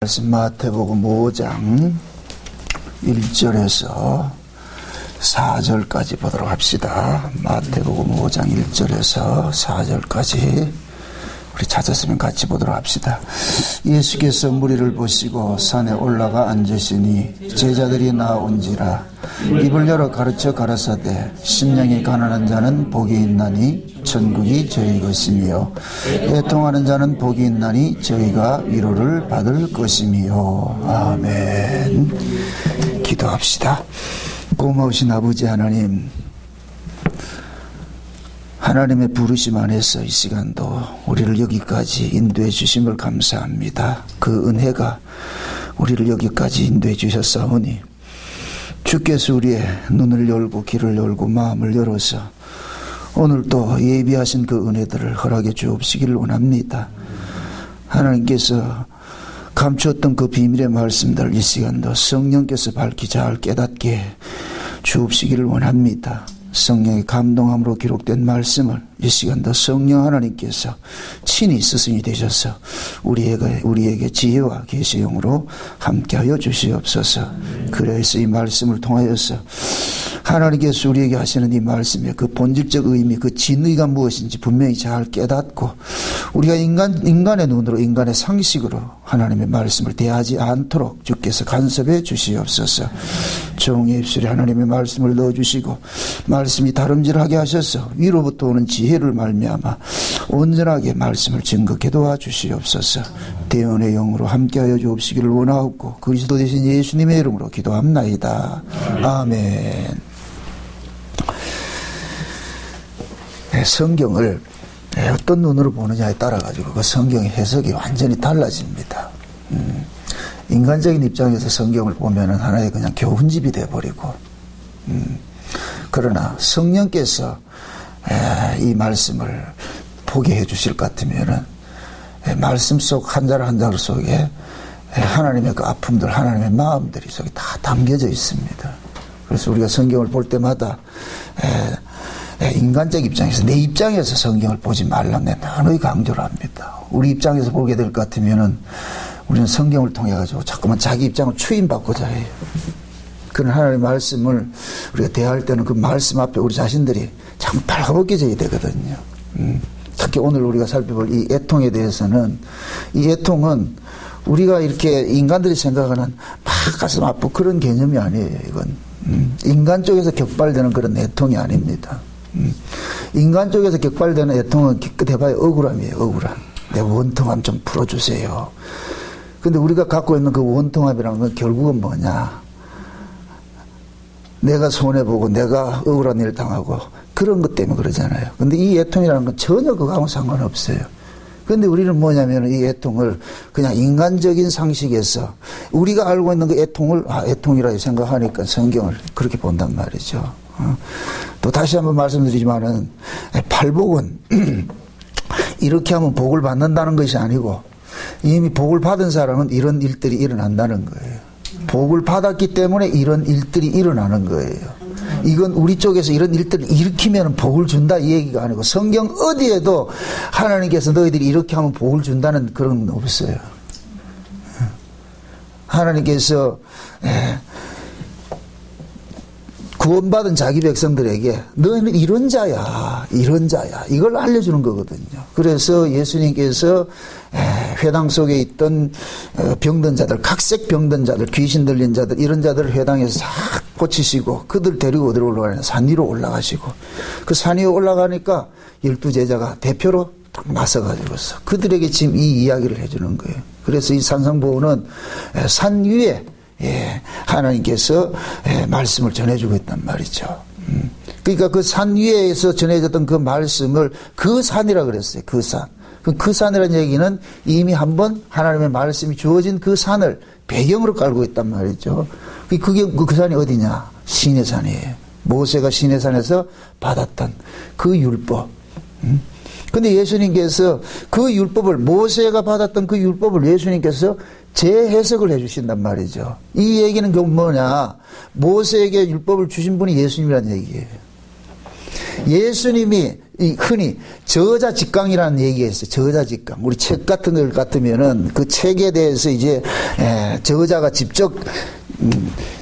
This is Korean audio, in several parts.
마태복음 5장 1절에서 4절까지 보도록 합시다. 마태복음 5장 1절에서 4절까지 우리 찾았으면 같이 보도록 합시다. 예수께서 무리를 보시고 산에 올라가 앉으시니 제자들이 나온지라 입을 열어 가르쳐 가라사대 심령이 가난한 자는 복이 있나니 천국이 저희 것이며 애통하는 자는 복이 있나니 저희가 위로를 받을 것이며. 아멘. 기도합시다. 고마우신 아버지 하나님, 하나님의 부르심 안에서 이 시간도 우리를 여기까지 인도해 주심을 감사합니다. 그 은혜가 우리를 여기까지 인도해 주셨사오니 주께서 우리의 눈을 열고 귀를 열고 마음을 열어서 오늘도 예비하신 그 은혜들을 허락해 주옵시기를 원합니다. 하나님께서 감추었던 그 비밀의 말씀들을 이 시간도 성령께서 밝히 잘 깨닫게 주옵시기를 원합니다. 성령의 감동함으로 기록된 말씀을 이 시간도 성령 하나님께서 친히 스승이 되셔서 우리에게 지혜와 계시형으로 함께하여 주시옵소서. 그래서 이 말씀을 통하여서 하나님께서 우리에게 하시는 이 말씀의 그 본질적 의미, 그 진의가 무엇인지 분명히 잘 깨닫고 우리가 인간의 눈으로, 인간의 상식으로 하나님의 말씀을 대하지 않도록 주께서 간섭해 주시옵소서. 종의 입술에 하나님의 말씀을 넣어주시고 말씀이 다름질하게 하셔서 위로부터 오는 지혜를 말미암아 온전하게 말씀을 증거케 도와주시옵소서. 대언의 영으로 함께하여 주옵시기를 원하옵고 그리스도 되신 예수님의 이름으로 기도합나이다. 아멘. 성경을 어떤 눈으로 보느냐에 따라 가지고 그 성경의 해석이 완전히 달라집니다. 인간적인 입장에서 성경을 보면은 하나의 그냥 교훈집이 돼버리고, 그러나 성령께서 이 말씀을 보게 해주실 것 같으면은 말씀 속 한 절 한 절 속에 하나님의 그 아픔들, 하나님의 마음들이 속에 다 담겨져 있습니다. 그래서 우리가 성경을 볼 때마다 인간적 입장에서, 내 입장에서 성경을 보지 말라는 데 단호히 강조를 합니다. 우리 입장에서 보게 될 것 같으면은 우리는 성경을 통해 가지고 자꾸만 자기 입장을 추임받고자 해요. 그런 하나님의 말씀을 우리가 대할 때는 그 말씀 앞에 우리 자신들이 참 발가벗겨져야 되거든요. 특히 오늘 우리가 살펴볼 이 애통에 대해서는, 이 애통은 우리가 이렇게 인간들이 생각하는 막 가슴 아프고 그런 개념이 아니에요. 이건 인간 쪽에서 격발되는 그런 애통이 아닙니다. 인간 쪽에서 격발되는 애통은 기껏 해봐야 억울함이에요. 억울함. 내 원통함 좀 풀어주세요. 근데 우리가 갖고 있는 그 원통함이라는 건 결국은 뭐냐, 내가 손해보고 내가 억울한 일을 당하고 그런 것 때문에 그러잖아요. 근데 이 애통이라는 건 전혀 그거하고 상관없어요. 근데 우리는 뭐냐면 이 애통을 그냥 인간적인 상식에서 우리가 알고 있는 그 애통을 애통이라 생각하니까 성경을 그렇게 본단 말이죠. 또 다시 한번 말씀드리지만은 팔복은 이렇게 하면 복을 받는다는 것이 아니고 이미 복을 받은 사람은 이런 일들이 일어난다는 거예요. 복을 받았기 때문에 이런 일들이 일어나는 거예요. 이건 우리 쪽에서 이런 일들을 일으키면 복을 준다 이 얘기가 아니고, 성경 어디에도 하나님께서 너희들이 이렇게 하면 복을 준다는 그런 건 없어요. 하나님께서 구원받은 자기 백성들에게 너희는 이런 자야 이걸 알려주는 거거든요. 그래서 예수님께서 회당 속에 있던 병든 자들, 각색 병든 자들, 귀신 들린 자들, 이런 자들을 회당에서 싹 고치시고 그들 데리고 어디로 올라가냐, 산 위로 올라가시고, 그 산 위에 올라가니까 12제자가 대표로 딱 나서가지고서 그들에게 지금 이 이야기를 해주는 거예요. 그래서 이 산성보호는 산 위에 하나님께서 말씀을 전해주고 있단 말이죠. 그러니까 그 산 위에서 전해졌던 그 말씀을 그 산이라 그랬어요. 그 산. 그 산이라는 얘기는 이미 한번 하나님의 말씀이 주어진 그 산을 배경으로 깔고 있단 말이죠. 그 산이 어디냐? 시내 산이에요. 모세가 시내 산에서 받았던 그 율법. 근데 예수님께서 그 율법을, 모세가 받았던 그 율법을 예수님께서 재해석을 해주신단 말이죠. 이 얘기는 결국 뭐냐? 모세에게 율법을 주신 분이 예수님이라는 얘기예요. 예수님이 흔히 저자직강이라는 얘기가 있어요. 저자직강. 우리 책 같은 걸 같으면은 그 책에 대해서 이제 저자가 직접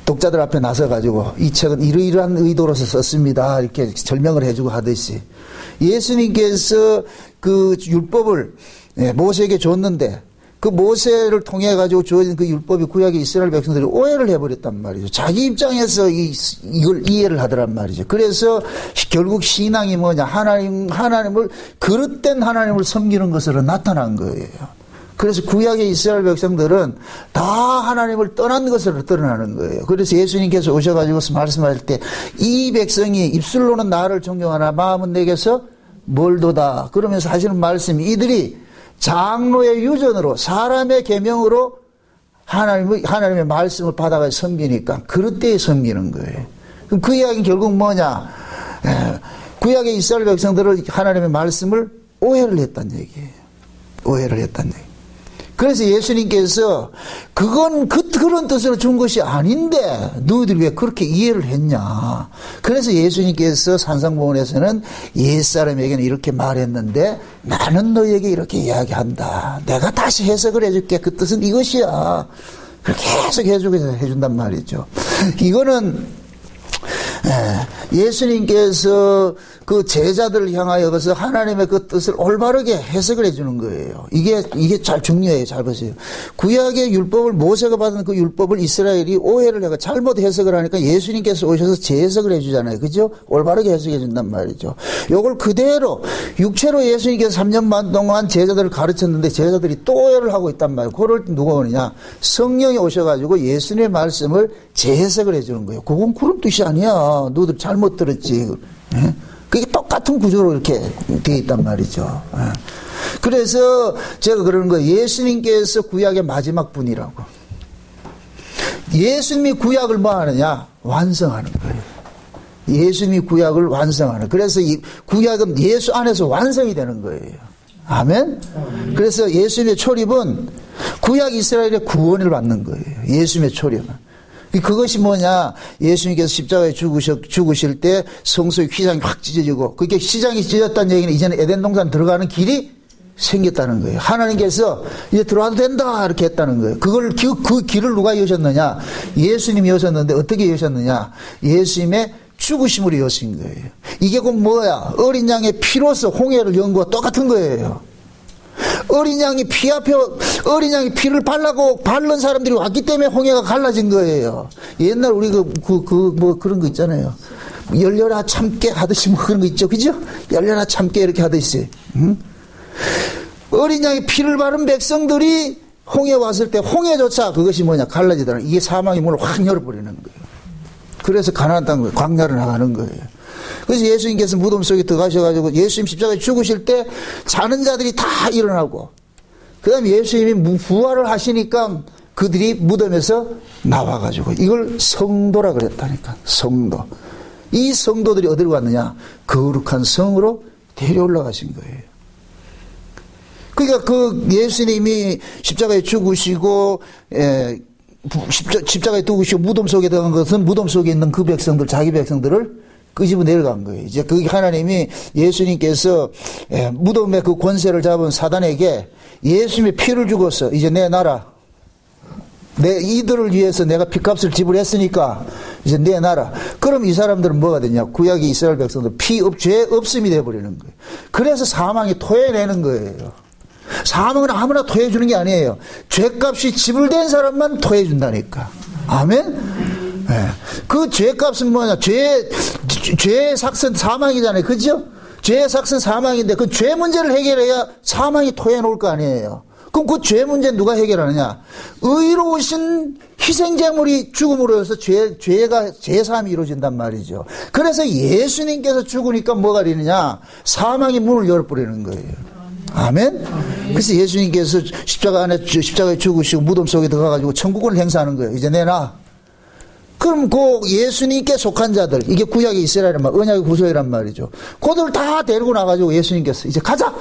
독자들 앞에 나서가지고 이 책은 이러이러한 의도로서 썼습니다. 이렇게 설명을 해주고 하듯이 예수님께서 그 율법을 모세에게 줬는데 그 모세를 통해 가지고 주어진 그 율법이 구약의 이스라엘 백성들이 오해를 해버렸단 말이죠. 자기 입장에서 이걸 이해를 하더란 말이죠. 그래서 결국 신앙이 뭐냐, 하나님을 그릇된 하나님을 섬기는 것으로 나타난 거예요. 그래서 구약의 이스라엘 백성들은 다 하나님을 떠난 것으로 드러나는 거예요. 그래서 예수님께서 오셔가지고 말씀할 때 이 백성이 입술로는 나를 존경하나 마음은 내게서 멀도다. 그러면서 하시는 말씀이 이들이 장로의 유전으로 사람의 계명으로 하나님의 말씀을 받아가 섬기니까 그릇되이 섬기는 거예요. 그럼 그 이야기는 결국 뭐냐? 구약의 이스라엘 백성들은 하나님의 말씀을 오해를 했다는 얘기예요. 오해를 했다는 얘기예요. 그래서 예수님께서 그런 뜻으로 준 것이 아닌데 너희들이 왜 그렇게 이해를 했냐. 그래서 예수님께서 산상보훈에서는 옛사람에게는 이렇게 말했는데 나는 너희에게 이렇게 이야기한다. 내가 다시 해석을 해줄게. 그 뜻은 이것이야. 그렇게 계속 해준단 말이죠. 이거는 예수님께서 그 제자들을 향하여서 하나님의 그 뜻을 올바르게 해석을 해주는 거예요. 이게 잘 중요해요. 잘 보세요. 구약의 율법을 모세가 받은 그 율법을 이스라엘이 오해를 해가 잘못 해석을 하니까 예수님께서 오셔서 재해석을 해주잖아요. 그죠? 올바르게 해석해 준단 말이죠. 요걸 그대로 육체로 예수님께서 3년 반 동안 제자들을 가르쳤는데 제자들이 또 오해를 하고 있단 말이에요. 그럴 때 누가 오느냐? 성령이 오셔가지고 예수님의 말씀을 재해석을 해주는 거예요. 그건 그런 뜻이 아니야. 너희들 잘못 들었지. 예? 그게 똑같은 구조로 이렇게 되어 있단 말이죠. 예. 그래서 제가 그러는 거예요. 예수님께서 구약의 마지막 분이라고. 예수님이 구약을 뭐 하느냐? 완성하는 거예요. 예수님이 구약을 완성하는. 그래서 이 구약은 예수 안에서 완성이 되는 거예요. 아멘? 그래서 예수님의 초립은 구약 이스라엘의 구원을 받는 거예요. 예수님의 초립은. 그것이 뭐냐? 예수님께서 십자가에 죽으실 때 성소의 휘장이 확 찢어지고, 그게 휘장이 찢어졌다는 얘기는 이제는 에덴 동산 들어가는 길이 생겼다는 거예요. 하나님께서 이제 들어와도 된다 이렇게 했다는 거예요. 그 길을 누가 여셨느냐? 예수님이 여셨는데 어떻게 여셨느냐? 예수님의 죽으심으로 여신 거예요. 이게 곧 뭐야? 어린 양의 피로서 홍해를 연 거와 똑같은 거예요. 어린 양이 어린 양이 피를 바른 사람들이 왔기 때문에 홍해가 갈라진 거예요. 옛날 우리 뭐 그런 거 있잖아요. 열려라 참깨 하듯이 뭐 그런 거 있죠. 그죠? 열려라 참깨 이렇게 하듯이. 응? 어린 양이 피를 바른 백성들이 홍해 왔을 때 홍해조차 그것이 뭐냐? 갈라지더라. 이게 사망의 문을 확 열어버리는 거예요. 그래서 가나안 땅 광야를 나가는 거예요. 그래서 예수님께서 무덤 속에 들어가셔가지고 예수님 십자가에 죽으실 때 자는 자들이 다 일어나고, 그 다음에 예수님이 부활을 하시니까 그들이 무덤에서 나와가지고 이걸 성도라 그랬다니까. 성도. 이 성도들이 어디로 갔느냐? 거룩한 성으로 데려올라가신 거예요. 그러니까 그 예수님이 십자가에 죽으시고 십자가에 죽으시고 무덤 속에 들어간 것은 무덤 속에 있는 그 백성들, 자기 백성들을 끄집어 내려간 거예요. 이제 그 하나님이 예수님께서 무덤의 그 권세를 잡은 사단에게 예수님의 피를 주고서 이제 내 나라, 이들을 위해서 내가 피값을 지불했으니까 이제 내 나라. 그럼 이 사람들은 뭐가 되냐? 구약의 이스라엘 백성들 죄 없음이 돼버리는 거예요. 그래서 사망이 토해내는 거예요. 사망은 아무나 토해주는 게 아니에요. 죄값이 지불된 사람만 토해준다니까. 아멘? 네. 그 죄값은 뭐냐? 죄의 삭은 사망이잖아요. 그죠? 죄의 삭은 사망인데 그 죄 문제를 해결해야 사망이 토해놓을 거 아니에요. 그럼 그 죄 문제 누가 해결하느냐? 의로우신 희생제물이 죽음으로 해서 죄사함이 이루어진단 말이죠. 그래서 예수님께서 죽으니까 뭐가 되느냐? 사망의 문을 열어버리는 거예요. 아멘? 그래서 예수님께서 십자가에 죽으시고 무덤 속에 들어가가지고 천국을 행사하는 거예요. 이제 내놔. 그럼 그 예수님께 속한 자들, 이게 구약의 이스라엘이란 말, 언약의 구속이란 말이죠. 그들 다 데리고 나가지고 예수님께서 이제 가자!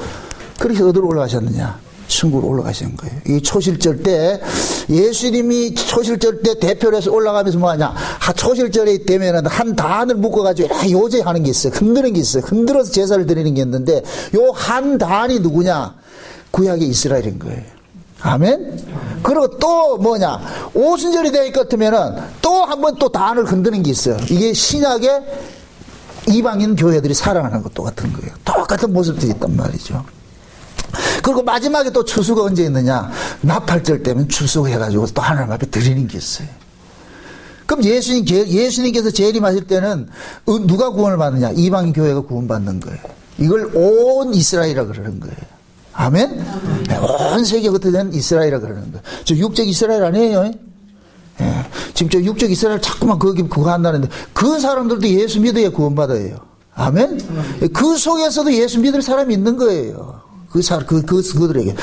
그렇게 어디로 올라가셨느냐? 천국으로 올라가시는 거예요. 이 초실절 때 예수님이 초실절 때 대표로 해서 올라가면서 뭐하냐, 초실절이 되면은 한 단을 묶어가지고 요제하는 게 있어요. 흔드는 게 있어요. 흔들어서 제사를 드리는 게 있는데 요 한 단이 누구냐, 구약의 이스라엘인 거예요. 아멘. 그리고 또 뭐냐, 오순절이 될 것 같으면은 또 한 번 또 단을 흔드는 게 있어요. 이게 신약의 이방인 교회들이 살아가는 것도 같은 거예요. 똑같은 모습들이 있단 말이죠. 그리고 마지막에 또 추수가 언제 있느냐, 나팔절 때면 추수해가지고 또 하나님 앞에 드리는 게 있어요. 그럼 예수님께서 재림하실 때는 누가 구원을 받느냐, 이방인 교회가 구원받는 거예요. 이걸 온 이스라엘이라 그러는 거예요. 아멘? 온 세계 겉에 된 이스라엘이라 그러는 거예요. 저 육적 이스라엘 아니에요? 예. 지금 저 육적 이스라엘 자꾸만 그거 한다는데 그 사람들도 예수 믿어야 구원받아요. 아멘? 그 속에서도 예수 믿을 사람이 있는 거예요. 그들에게.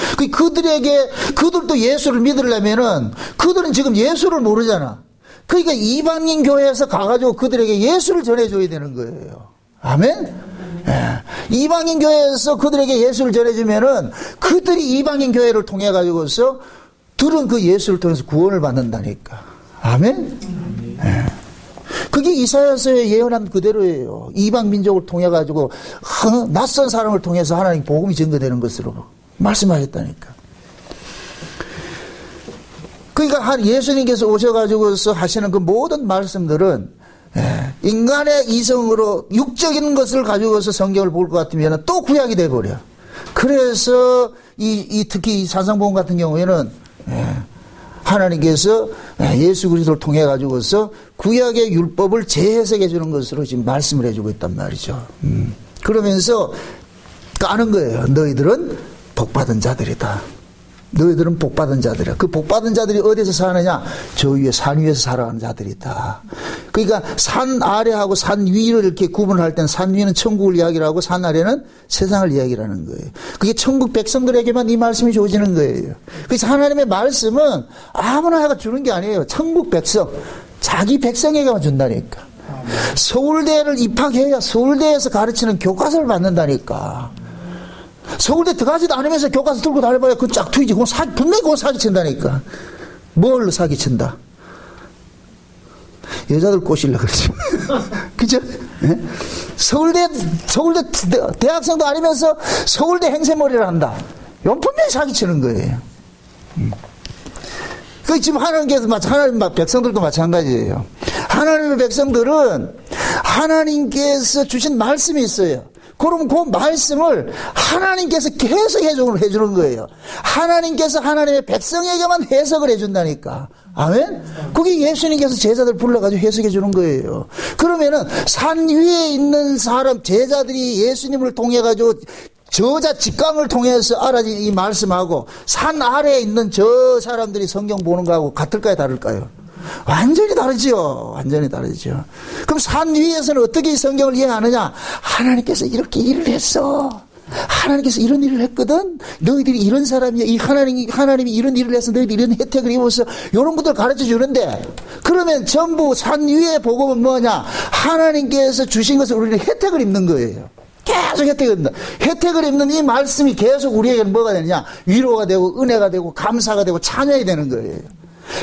그들도 예수를 믿으려면은 그들은 지금 예수를 모르잖아. 그러니까 이방인 교회에서 가가지고 그들에게 예수를 전해줘야 되는 거예요. 아멘? 예. 이방인 교회에서 그들에게 예수를 전해주면은 그들이 이방인 교회를 통해가지고서 들은 그 예수를 통해서 구원을 받는다니까. 아멘? 예. 그게 이사야서에 예언한 그대로예요. 이방 민족을 통해가지고 낯선 사람을 통해서 하나님 복음이 증거되는 것으로 말씀하셨다니까. 그러니까 예수님께서 오셔가지고서 하시는 그 모든 말씀들은 인간의 이성으로 육적인 것을 가지고서 성경을 볼 것 같으면 또 구약이 돼버려. 그래서 특히 이 산상복음 같은 경우에는 하나님께서 예수 그리스도를 통해 가지고서 구약의 율법을 재해석해 주는 것으로 지금 말씀을 해주고 있단 말이죠. 그러면서 까는 거예요. 너희들은 복받은 자들이다. 너희들은 복받은 자들이야. 그 복받은 자들이 어디서 사느냐? 저 위에 산 위에서 살아가는 자들이다. 그러니까 산 아래하고 산 위를 이렇게 구분할 때는 산 위는 천국을 이야기를 하고 산 아래는 세상을 이야기하는 거예요. 그게 천국 백성들에게만 이 말씀이 주어지는 거예요. 그래서 하나님의 말씀은 아무나 해가 주는 게 아니에요. 천국 백성, 자기 백성에게만 준다니까. 서울대를 입학해야 서울대에서 가르치는 교과서를 받는다니까. 서울대 들어가지도 않으면서 교과서 들고 다녀봐야 그 짝퉁이지. 분명히 그건 사기친다니까. 뭘로 사기친다? 여자들 꼬시려고 그러지. 그죠? 네? 서울대 대학생도 아니면서 서울대 행세머리를 한다. 이건 분명히 사기치는 거예요. 그 지금 하나님 백성들도 마찬가지예요. 하나님의 백성들은 하나님께서 주신 말씀이 있어요. 그럼 그 말씀을 하나님께서 계속 해주는 거예요. 하나님께서 하나님의 백성에게만 해석을 해준다니까. 아멘? 그게 예수님께서 제자들 불러가지고 해석해 주는 거예요. 그러면은 산 위에 있는 사람, 제자들이 예수님을 통해가지고 저자 직강을 통해서 알아진 이 말씀하고 산 아래에 있는 저 사람들이 성경 보는 거하고 같을까요, 다를까요? 완전히 다르죠. 완전히 다르죠. 그럼 산 위에서는 어떻게 이 성경을 이해하느냐? 하나님께서 이렇게 일을 했어. 하나님께서 이런 일을 했거든. 너희들이 이런 사람이야. 이 하나님이 이런 일을 해서 너희들이 이런 혜택을 입어서 이런 것들 가르쳐 주는데, 그러면 전부 산 위의 복음은 뭐냐? 하나님께서 주신 것을 우리는 혜택을 입는 거예요. 계속 혜택을 입는다. 혜택을 입는 이 말씀이 계속 우리에게는 뭐가 되느냐? 위로가 되고 은혜가 되고 감사가 되고 찬양이 되는 거예요.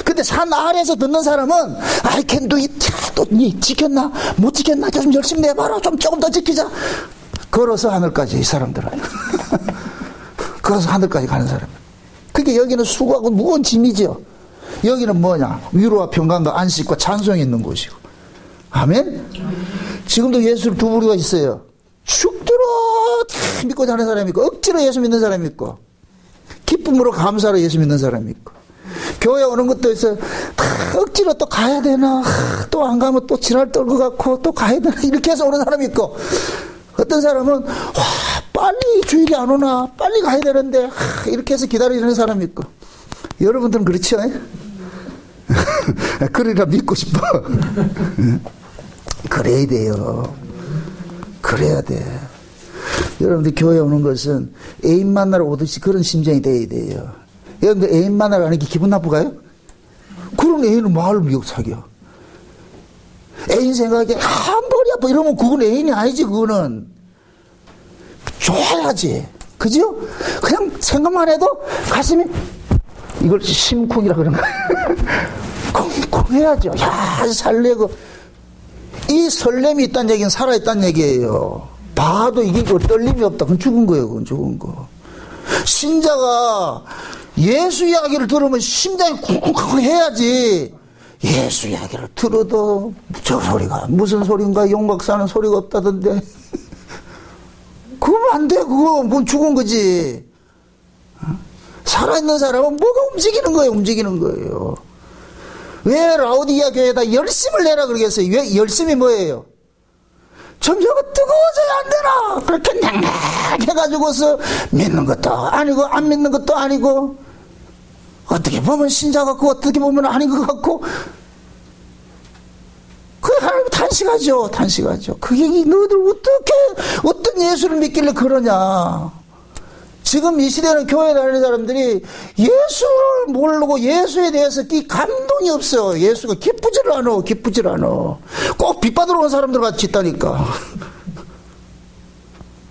근데 산 아래에서 듣는 사람은 I can do it. 또 지켰나? 못 지켰나? 좀 열심히 내봐라. 조금 더 지키자. 걸어서 하늘까지, 이 사람들은. 걸어서 하늘까지 가는 사람. 그게 여기는 수고하고 무거운 짐이죠. 여기는 뭐냐? 위로와 평강과 안식과 찬송이 있는 곳이고. 아멘? 지금도 예수를 두 부류가 있어요. 죽도록 믿고 사는 사람이 있고, 억지로 예수 믿는 사람이 있고, 기쁨으로 감사로 예수 믿는 사람이 있고. 교회 오는 것도 있어요. 억지로 또 가야 되나? 또 안 가면 또 지랄 떨 것 같고, 또 가야 되나? 이렇게 해서 오는 사람이 있고, 어떤 사람은, 빨리 주일이 안 오나? 빨리 가야 되는데, 이렇게 해서 기다리는 사람이 있고. 여러분들은 그렇죠? 그러리라 믿고 싶어. 그래야 돼요. 그래야 돼. 여러분들 교회 오는 것은 애인 만나러 오듯이 그런 심정이 돼야 돼요. 여러분들 애인 만나러 가는 게 기분 나쁘가요? 그런 애인은 뭐하러 미국 사겨? 애인 생각에 머리 아파 이러면 그건 애인이 아니지. 그거는 좋아야지. 그죠? 그냥 생각만 해도 가슴이, 이걸 심쿵이라 그런 거예요. 콩콩해야죠. 야, 설레고. 이 설렘이 있다는 얘기는 살아있다는 얘기예요. 봐도 이게 떨림이 없다. 그건 죽은 거예요. 그건 죽은 거. 신자가 예수 이야기를 들으면 심장이 쿵쿵쿵 해야지. 예수 이야기를 들어도 저 소리가 무슨 소리인가 용각사는 소리가 없다던데. 그러면 안 돼. 그거 뭐 죽은 거지. 살아있는 사람은 뭐가 움직이는 거예요. 움직이는 거예요. 왜 라오디게아 교회에다 열심을 내라 그러겠어요? 왜 열심이 뭐예요? 점점 뜨거워져야 안 되나? 그렇게 냥냥해가지고서 믿는 것도 아니고 안 믿는 것도 아니고, 어떻게 보면 신자 같고 어떻게 보면 아닌 것 같고, 그게 하나님 탄식하죠. 탄식하죠. 그게 너희들 어떻게 어떤 예수를 믿길래 그러냐. 지금 이 시대는 교회 다니는 사람들이 예수를 모르고 예수에 대해서 감동이 없어. 예수가 기쁘지를 않아. 기쁘지를 않아. 꼭 빚받으러 온 사람들 같이 있다니까.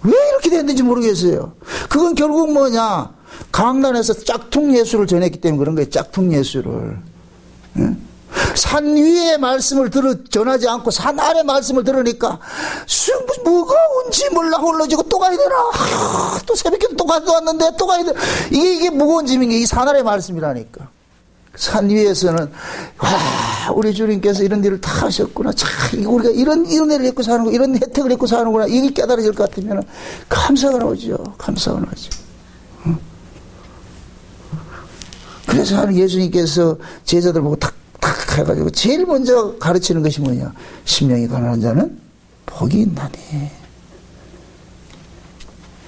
왜 이렇게 됐는지 모르겠어요. 그건 결국 뭐냐, 강단에서 짝퉁 예수를 전했기 때문에 그런 거예요. 짝퉁 예수를. 응? 산 위의 말씀을 전하지 않고 산 아래 말씀을 들으니까 뭐가 온지 몰라 홀러지고 또 가야 되나, 또 새벽에도 또 왔는데 또 가야 되나. 이게 무거운 짐인 게 이 산 아래 말씀이라니까. 산 위에서는 와, 우리 주님께서 이런 일을 다 하셨구나, 참 우리가 이런 은혜를 입고 사는 거, 이런 혜택을 입고 사는구나, 이게 깨달아질 것 같으면 감사가 나오죠. 감사가 나오죠. 응? 그래서 하는 예수님께서 제자들 보고 탁 해가지고 제일 먼저 가르치는 것이 뭐냐, 심령이 가난한 자는 복이 있나니.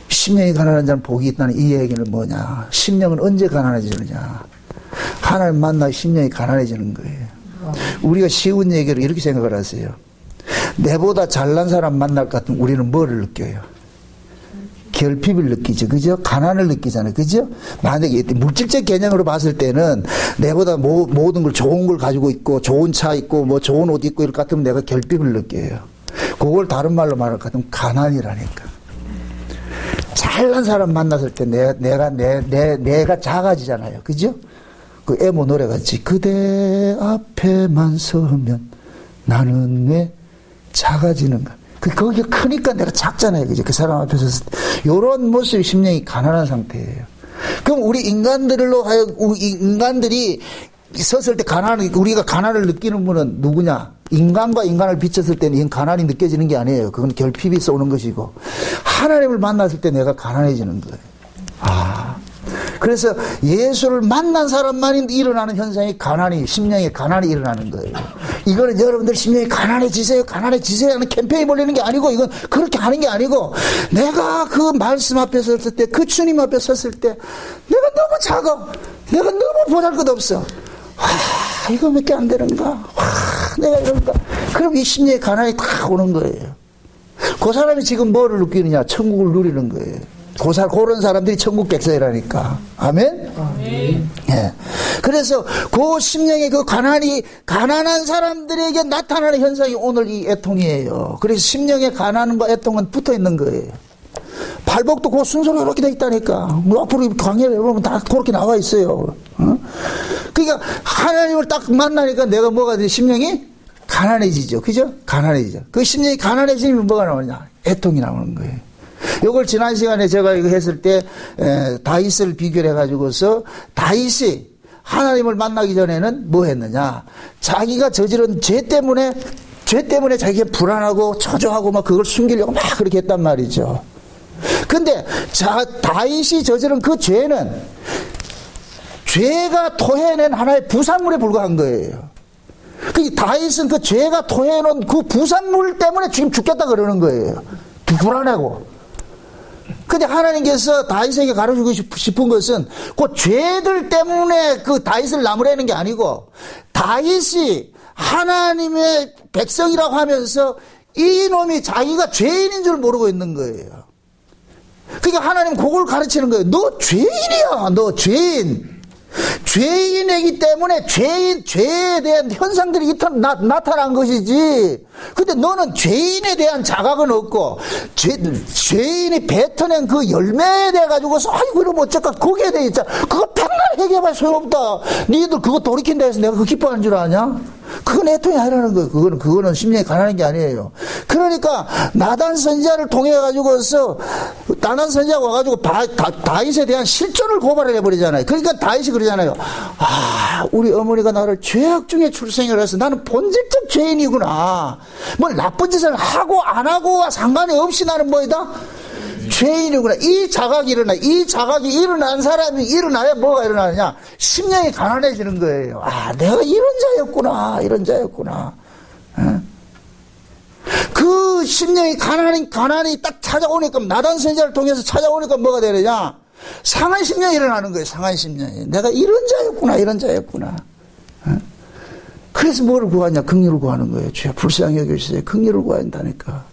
심령이 가난한 자는 복이 있다는 이 얘기는 뭐냐, 심령은 언제 가난해지느냐, 하나님 만나 심령이 가난해지는 거예요. 우리가 쉬운 얘기를 이렇게 생각을 하세요. 내보다 잘난 사람 만날 것 같으면 우리는 뭐를 느껴요? 결핍을 느끼죠. 그죠? 가난을 느끼잖아요. 그죠? 만약에 물질적 개념으로 봤을 때는 내보다 모든 걸 좋은 걸 가지고 있고 좋은 차 있고 뭐 좋은 옷 입고 이럴 것 같으면 내가 결핍을 느껴요. 그걸 다른 말로 말할 것 같으면 가난이라니까. 잘난 사람 만났을 때 내가 작아지잖아요. 그죠? 그 에모 노래 같이 그대 앞에만 서면 나는 왜 작아지는가. 거기가 크니까 내가 작잖아요. 그죠? 그 사람 앞에 섰을 때. 요런 모습이 심령이 가난한 상태예요. 그럼 우리 인간들이 섰을 때 우리가 가난을 느끼는 분은 누구냐? 인간과 인간을 비쳤을 때는 이 가난이 느껴지는 게 아니에요. 그건 결핍이 쏘는 것이고, 하나님을 만났을 때 내가 가난해지는 거예요. 그래서 예수를 만난 사람만 일어나는 현상이 심령의 가난이 일어나는 거예요. 이거는 여러분들 심령이 가난해지세요 하는 캠페인이 벌리는 게 아니고, 이건 그렇게 하는 게 아니고, 내가 그 말씀 앞에 섰을 때, 그 주님 앞에 섰을 때, 내가 너무 작아. 내가 너무 보잘것없어. 이거 몇 개 안 되는가? 내가 이런가? 그럼 이 심령의 가난이 다 오는 거예요. 그 사람이 지금 뭐를 느끼느냐? 천국을 누리는 거예요. 그런 사람들이 천국 백성이라니까. 아멘? 예. 그래서 그 심령의 그 가난한 사람들에게 나타나는 현상이 오늘 이 애통이에요. 그래서 심령의 가난과 애통은 붙어 있는 거예요. 발복도 그 순서로 이렇게 돼 있다니까. 앞으로 강의를 해보면 다 그렇게 나와 있어요. 그러니까 하나님을 딱 만나니까 내가 뭐가 돼? 심령이 가난해지죠. 그죠? 가난해지죠. 그 심령이 가난해지면 뭐가 나오냐? 애통이 나오는 거예요. 이걸 지난 시간에 제가 이거 했을 때 다윗을 비교를 해가지고서, 다윗이 하나님을 만나기 전에는 뭐 했느냐, 자기가 저지른 죄 때문에 자기가 불안하고 초조하고 막 그걸 숨기려고 막 그렇게 했단 말이죠. 근데 다윗이 저지른 그 죄는 죄가 토해낸 하나의 부산물에 불과한 거예요. 그 다윗은 그 죄가 토해놓은 그 부산물 때문에 지금 죽겠다 그러는 거예요. 불안하고. 근데 하나님께서 다윗에게 가르치고 싶은 것은 그 죄들 때문에 그 다윗을 나무라는 게 아니고, 다윗이 하나님의 백성이라고 하면서 이놈이 자기가 죄인인 줄 모르고 있는 거예요. 그러니까 하나님 그걸 가르치는 거예요. 너 죄인이야. 너 죄인. 죄인이기 때문에 죄에 대한 현상들이 나타난 것이지. 근데 너는 죄인에 대한 자각은 없고, 죄인이 뱉어낸 그 열매에 대해 가지고서, 아이고, 이러면 어쩔까, 거기에 대해 있잖아. 그거 백날 해결해봐야 소용없다. 니들 그거 돌이킨다 해서 내가 그거 기뻐하는 줄 아냐? 그건 애통이 아니라는 거예요. 그거는 심령이 가난한 게 아니에요. 그러니까, 나단 선지자를 통해가지고서, 나단 선지자가 와가지고 다윗에 대한 실존을 고발을 해버리잖아요. 그러니까 다윗이 그러잖아요. 우리 어머니가 나를 죄악 중에 출생을 해서 나는 본질적 죄인이구나. 뭘 나쁜 짓을 하고 안 하고와 상관이 없이 나는 뭐이다? 죄인이구나. 이 자각이 일어나. 이 자각이 일어난 사람이 일어나야 뭐가 일어나느냐? 심령이 가난해지는 거예요. 내가 이런 자였구나. 그 심령이 가난이 딱 찾아오니까, 나단 선지자를 통해서 찾아오니까 뭐가 되느냐? 상한 심령이 일어나는 거예요. 상한 심령이. 내가 이런 자였구나. 그래서 뭐를 구하냐? 긍휼을 구하는 거예요. 주여 불쌍히 여겨주세요. 긍휼을 구해야 한다니까.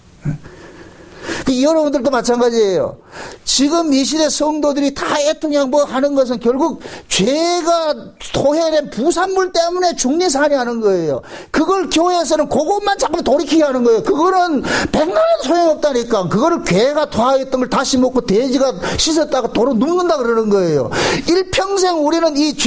여러분들도 마찬가지예요. 지금 이 시대 성도들이 다 애통양 뭐 하는 것은 결국 죄가 토해낸 부산물 때문에 중리산이 하는 거예요. 그걸 교회에서는 그것만 자꾸 돌이키게 하는 거예요. 그거는 백날에도 소용없다니까. 그거를 괴가 토하였던 걸 다시 먹고 돼지가 씻었다가 도로 눕는다 그러는 거예요. 일평생 우리는 이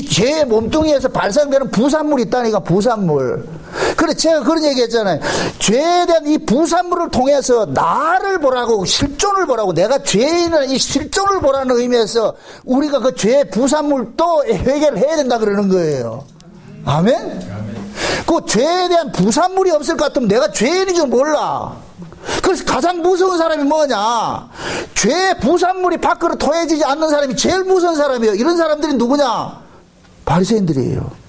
죄의 몸뚱이에서 발생되는 부산물이 있다니까. 부산물. 그래 제가 그런 얘기 했잖아요. 죄에 대한 이 부산물을 통해서 나를 보라고, 실존을 보라고, 내가 죄인은 이 실존을 보라는 의미에서 우리가 그 죄의 부산물도 해결을 해야 된다 그러는 거예요. 아멘? 그 죄에 대한 부산물이 없을 것 같으면 내가 죄인인 줄 몰라. 그래서 가장 무서운 사람이 뭐냐? 죄의 부산물이 밖으로 토해지지 않는 사람이 제일 무서운 사람이에요. 이런 사람들이 누구냐? 바리새인들이에요.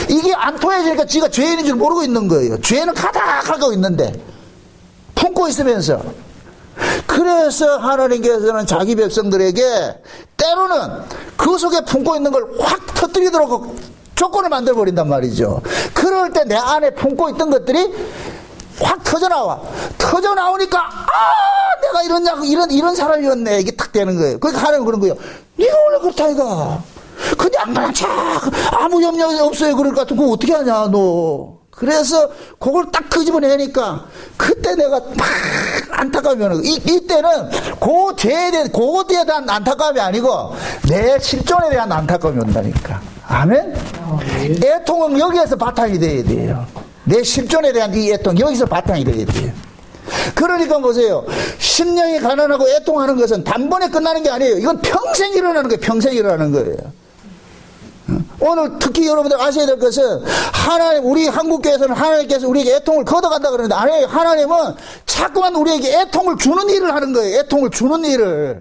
이게 안 토해지니까 지가 죄인인 줄 모르고 있는 거예요. 죄는 가득하고 있는데 품고 있으면서. 그래서 하나님께서는 자기 백성들에게 때로는 그 속에 품고 있는 걸 확 터뜨리도록 조건을 만들어 버린단 말이죠. 그럴 때 내 안에 품고 있던 것들이 확 터져 나오니까 내가 이런 사람이었네. 이게 탁 되는 거예요. 그러니까 하나님은 그런 거예요. 네가 원래 그렇다 이가. 그냥 아무 염려 없어요. 그럴 것 같으면 그거 어떻게 하냐 너. 그래서 그걸 딱 끄집어내니까 그때 내가 막 안타까움이 오는 거예요. 이때는 그 죄에 대한, 그것에 대한 안타까움이 아니고 내 실존에 대한 안타까움이 온다니까. 아멘? 애통은 여기에서 바탕이 돼야 돼요. 내 실존에 대한 이 애통, 여기서 바탕이 돼야 돼요. 그러니까 보세요. 심령이 가난하고 애통하는 것은 단번에 끝나는 게 아니에요. 이건 평생 일어나는 거예요. 평생 일어나는 거예요. 오늘 특히 여러분들 아셔야 될 것은 우리 한국교회에서는 하나님께서 우리에게 애통을 걷어간다 그러는데 아니에요. 하나님은 자꾸만 우리에게 애통을 주는 일을 하는 거예요. 애통을 주는 일을.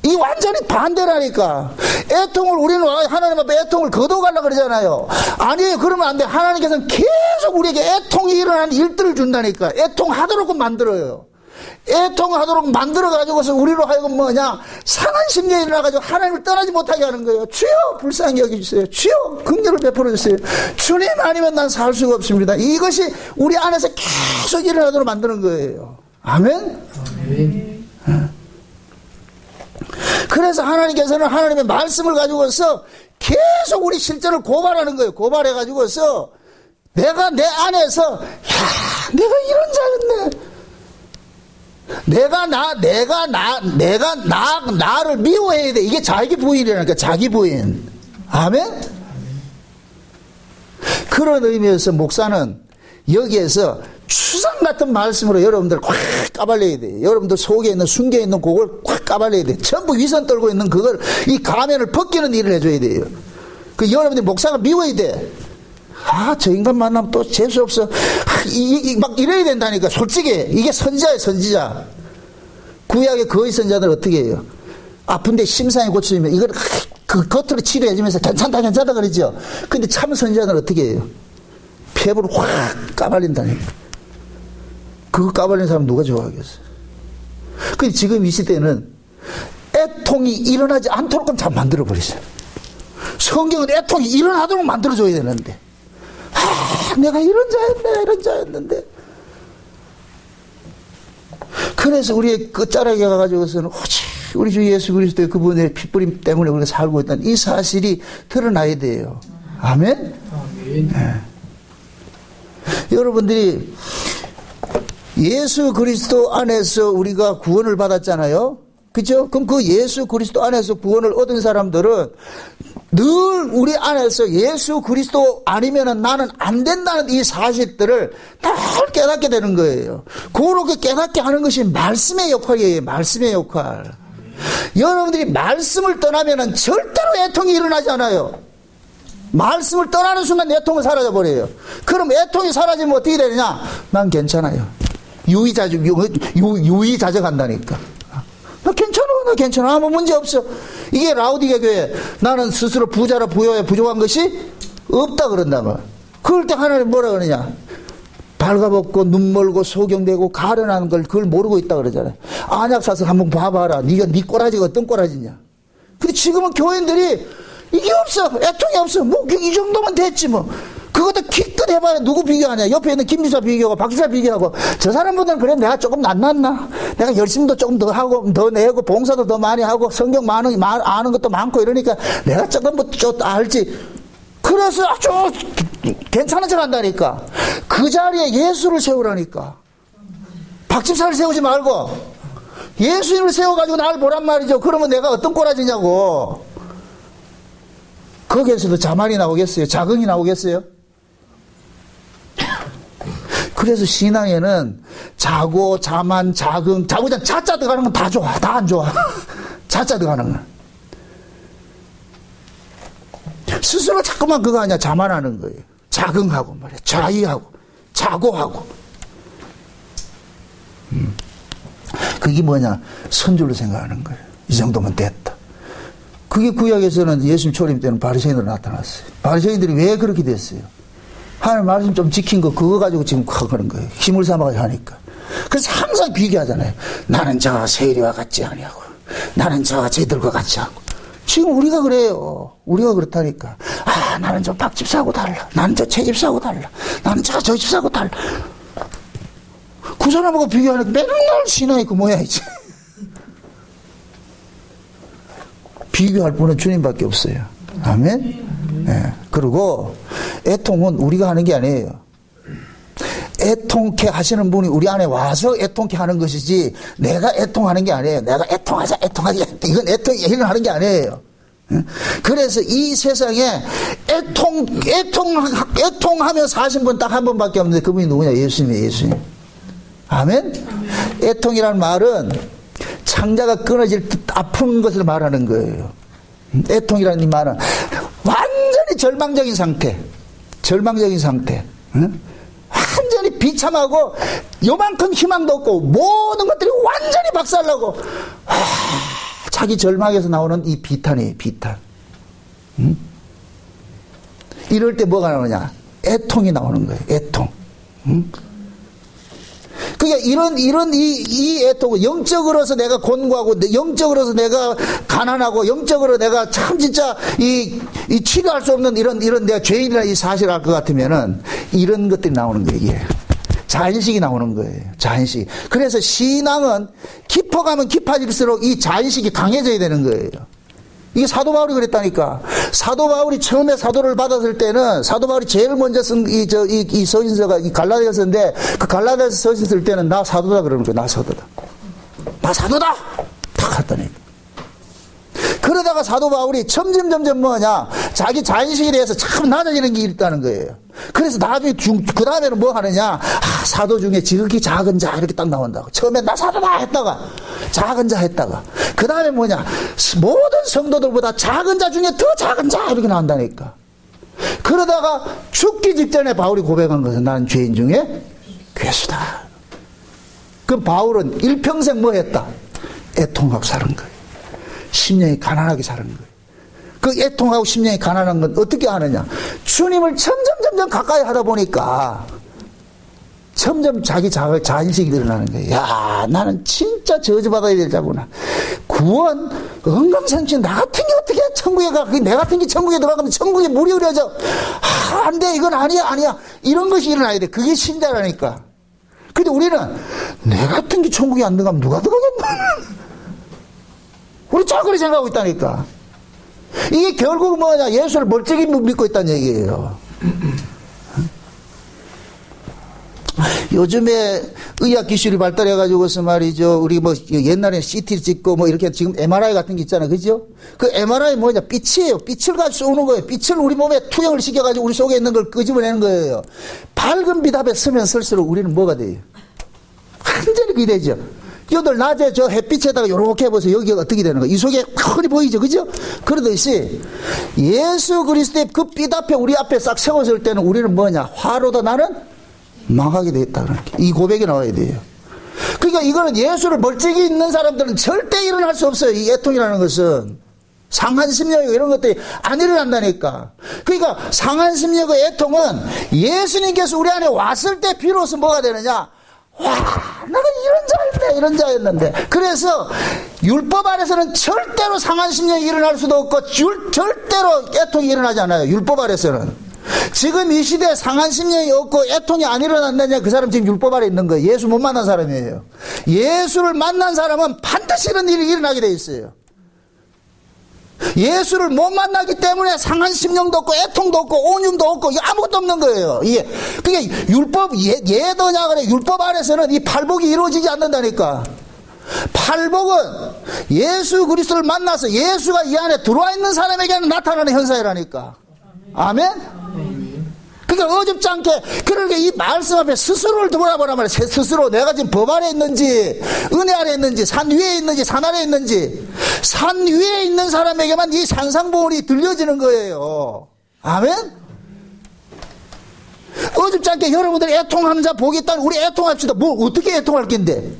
이 완전히 반대라니까. 우리는 하나님 앞에 애통을 걷어가려고 그러잖아요. 아니에요. 그러면 안 돼. 하나님께서는 계속 우리에게 애통이 일어나는 일들을 준다니까. 애통하도록 만들어요. 애통하도록 만들어가지고서 우리로 하여금 상한 심령이 일어나가지고 하나님을 떠나지 못하게 하는 거예요. 주여 불쌍히 여겨주세요. 주여 긍휼을 베풀어주세요. 주님 아니면 난 살 수가 없습니다. 이것이 우리 안에서 계속 일어나도록 만드는 거예요. 아멘? 그래서 하나님께서는 하나님의 말씀을 가지고서 계속 우리 실전을 고발하는 거예요. 고발해가지고서 내가 내 안에서 내가 이런 자였네. 나를 미워해야 돼. 이게 자기 부인이라니까. 자기 부인. 아멘? 그런 의미에서 목사는 여기에서 추상 같은 말씀으로 여러분들 확 까발려야 돼요. 여러분들 속에 있는 숨겨 있는 그걸 확 까발려야 돼요. 전부 위선 떨고 있는 그걸, 이 가면을 벗기는 일을 해줘야 돼요. 여러분들 목사가 미워야 돼. 저 인간 만나면 또 재수없어. 막 이래야 된다니까. 솔직히 이게 선지자예요. 선지자. 구약의 거의 선지자들 어떻게 해요? 아픈데 심상히 고쳐주면 이걸 그 겉으로 치료해주면서 괜찮다 그러죠. 근데 참 선지자들은 어떻게 해요? 폐부를 확 까발린다니까. 그거 까발린 사람 누가 좋아하겠어요? 근데 지금 이 시대는 애통이 일어나지 않도록 잘 만들어버리세요. 성경은 애통이 일어나도록 만들어줘야 되는데 내가 이런 자였는데. 그래서 우리의 끝자락에 가가지고서는 오직 우리 주 예수 그리스도의 그분의 핏뿌림 때문에 우리가 살고 있다는 이 사실이 드러나야 돼요. 아멘? 네. 여러분들이 예수 그리스도 안에서 우리가 구원을 받았잖아요. 그죠? 그럼 그 예수 그리스도 안에서 구원을 얻은 사람들은 늘 우리 안에서 예수 그리스도 아니면은 나는 안 된다는 이 사실들을 늘 깨닫게 되는 거예요. 그렇게 깨닫게 하는 것이 말씀의 역할이에요. 말씀의 역할. 여러분들이 말씀을 떠나면은 절대로 애통이 일어나지 않아요. 말씀을 떠나는 순간 애통은 사라져버려요. 그럼 애통이 사라지면 어떻게 되느냐? 난 괜찮아요. 유의자적한다니까. 나 괜찮아. 아무 문제 없어. 이게 라우디게 교회. 나는 스스로 부자라 부여에 부족한 것이 없다 그런다면. 그럴 때 하나님 뭐라 그러냐? 발가벗고 눈멀고 소경되고 가련하는 걸 그걸 모르고 있다 그러잖아요. 안약 사서 한번 봐봐라. 네가 네 꼬라지가 어떤 꼬라지냐. 근데 지금은 교인들이 이게 없어. 애통이 없어. 뭐 이 정도면 됐지 뭐. 그것도 기껏 해봐야 누구 비교하냐. 옆에 있는 김지사 비교하고 박지사 비교하고 저 사람보다는 그래 내가 조금 안 낫나. 내가 열심도 조금 더 하고 더 내고 봉사도 더 많이 하고 성경 아는 것도 많고 이러니까 내가 조금 뭐 좀 알지. 그래서 아주 괜찮은 척 한다니까. 그 자리에 예수를 세우라니까. 박집사를 세우지 말고 예수님을 세워가지고 나를 보란 말이죠. 그러면 내가 어떤 꼬라지냐고. 거기에서도 자만이 나오겠어요? 자긍이 나오겠어요? 그래서 신앙에는 자고, 자만, 자긍, 자고자 자자 들어가는 건 다 좋아. 다 안 좋아. 자자 들어가는 건. 스스로 자꾸만 그거 아니야. 자만하는 거예요. 자긍하고 말이야. 자의하고, 자고하고. 그게 뭐냐? 선줄로 생각하는 거예요. 이 정도면 됐다. 그게 구약에서는 예수님 초림 때는 바리새인으로 나타났어요. 바리새인들이 왜 그렇게 됐어요? 하나님 말씀 좀 지킨 거 그거 가지고 지금 그런 거예요. 힘을 삼아가지고 하니까. 그래서 항상 비교하잖아요. 나는 저 세리와 같지 아니하고 나는 저 쟤들과 같지 않고. 지금 우리가 그래요. 우리가 그렇다니까. 아 나는 저 박집사하고 달라. 나는 저 채집사하고 달라. 나는 저 집사하고 달라. 그 사람하고 비교하니까 맨날 신앙이 그 모양이지. 비교할 분은 주님밖에 없어요. 아멘? 네. 그리고 애통은 우리가 하는 게 아니에요. 애통케 하시는 분이 우리 안에 와서 애통케 하는 것이지 내가 애통하는 게 아니에요. 내가 애통하자 이건 애통하는 게 아니에요. 그래서 이 세상에 애통하며 사신 분 딱 한 분밖에 없는데 그분이 누구냐? 예수님이에요. 예수님. 아멘? 애통이라는 말은 창자가 끊어질 듯 아픈 것을 말하는 거예요. 애통이라는 이 말은 완전히 절망적인 상태. 응? 완전히 비참하고 요만큼 희망도 없고 모든 것들이 완전히 박살나고 자기 절망에서 나오는 이 비탄이에요. 비탄. 응? 이럴 때 뭐가 나오느냐? 애통이 나오는 거예요. 애통. 응? 그러니까 이런 이 애통은 영적으로서 내가 곤고하고 영적으로서 내가 가난하고 영적으로 내가 참 진짜 이 치료할 수 없는 이런 내가 죄인이라 이 사실을 알 것 같으면은 이런 것들이 나오는 거예요. 이게 자인식이 나오는 거예요. 자인식. 그래서 신앙은 깊어가면 깊어질수록 이 자인식이 강해져야 되는 거예요. 이게 사도 바울이 그랬다니까. 사도 바울이 처음에 사도를 받았을 때는 사도 바울이 제일 먼저 쓴 이 서신서가 이 갈라디아서인데 그 갈라디아서 서신 쓸 때는 나 사도다 그러는 거야. 나 사도다. 나 사도다! 탁 했다니까. 그러다가 사도 바울이 점점 뭐냐 자기 자인식에 대해서 참 낮아지는 게 있다는 거예요. 그래서 나중에 그 다음에는 뭐 하느냐 사도 중에 지극히 작은 자 이렇게 딱 나온다고. 처음에 나 사도다 했다가 작은 자 했다가 그 다음에 뭐냐 모든 성도들보다 작은 자 중에 더 작은 자 이렇게 나온다니까. 그러다가 죽기 직전에 바울이 고백한 것은 나는 죄인 중에 괴수다. 그럼 바울은 일평생 뭐 했다? 애통하고 사는 거예요. 심령이 가난하게 사는 거예요. 그 애통하고 심령이 가난한 건 어떻게 하느냐? 주님을 점점 가까이 하다 보니까 점점 자기 자인식이 일어나는 거예요. 야, 나는 진짜 저주받아야 될 자구나. 구원, 은강생치, 나 같은 게 어떻게 천국에 가? 내 같은 게 천국에 들어가면 천국에 물이 흐려져. 안 돼, 이건 아니야. 이런 것이 일어나야 돼. 그게 신자라니까. 근데 우리는 내 같은 게 천국에 안 들어가면 누가 들어가겠나? 우리 자꾸 그렇게 생각하고 있다니까. 이게 결국 뭐냐, 예수를 멀쩡히 믿고 있다는 얘기예요. 요즘에 의학 기술이 발달해가지고서 말이죠. 우리 뭐 옛날에 CT 찍고 뭐 이렇게 지금 MRI 같은 게 있잖아요. 그죠? 그 MRI 뭐냐? 빛이에요. 빛을 가지고 쏘는 거예요. 빛을 우리 몸에 투영을 시켜가지고 우리 속에 있는 걸 끄집어내는 거예요. 밝은 빛 앞에 서면 설수록 우리는 뭐가 돼요? 완전히 그게 되죠. 여들 낮에 저 햇빛에다가 요렇게 해보세요. 여기가 어떻게 되는 거예요? 이 속에 뻔히 보이죠. 그죠? 그러듯이 예수 그리스도의 그 빛 앞에 우리 앞에 싹 세워질 때는 우리는 뭐냐? 화로다 나는 망하게 되었다. 이 고백이 나와야 돼요. 그러니까 이거는 예수를 멀찍이 있는 사람들은 절대 일어날 수 없어요. 이 애통이라는 것은. 상한심령 이런 것들이 안 일어난다니까. 그러니까 상한심령의 애통은 예수님께서 우리 안에 왔을 때 비로소 뭐가 되느냐? 와, 나는 이런 자였는데. 그래서 율법 아래서는 절대로 상한심령이 일어날 수도 없고 절대로 애통이 일어나지 않아요. 율법 아래서는. 지금 이 시대에 상한심령이 없고 애통이 안 일어난다냐, 그 사람 지금 율법 아래 있는 거예요. 예수 못 만난 사람이에요. 예수를 만난 사람은 반드시 이런 일이 일어나게 돼 있어요. 예수를 못 만나기 때문에 상한심령도 없고 애통도 없고 온유도 없고 아무것도 없는 거예요. 이게 그게 율법 예더냐 그래. 율법 아래서는 이 팔복이 이루어지지 않는다니까. 팔복은 예수 그리스도를 만나서 예수가 이 안에 들어와 있는 사람에게는 나타나는 현상이라니까. 아멘? 그러니까 어줍지 않게, 그러니까 이 말씀 앞에 스스로를 돌아보란 말이야. 스스로 내가 지금 법 아래 있는지, 은혜 아래 있는지, 산 위에 있는지, 산 아래 있는지. 산 위에 있는 사람에게만 이 산상보훈이 들려지는 거예요. 아멘? 어줍지 않게 여러분들이 애통하는 자 복이 있다면 우리 애통합시다. 뭐 어떻게 애통할 낀데?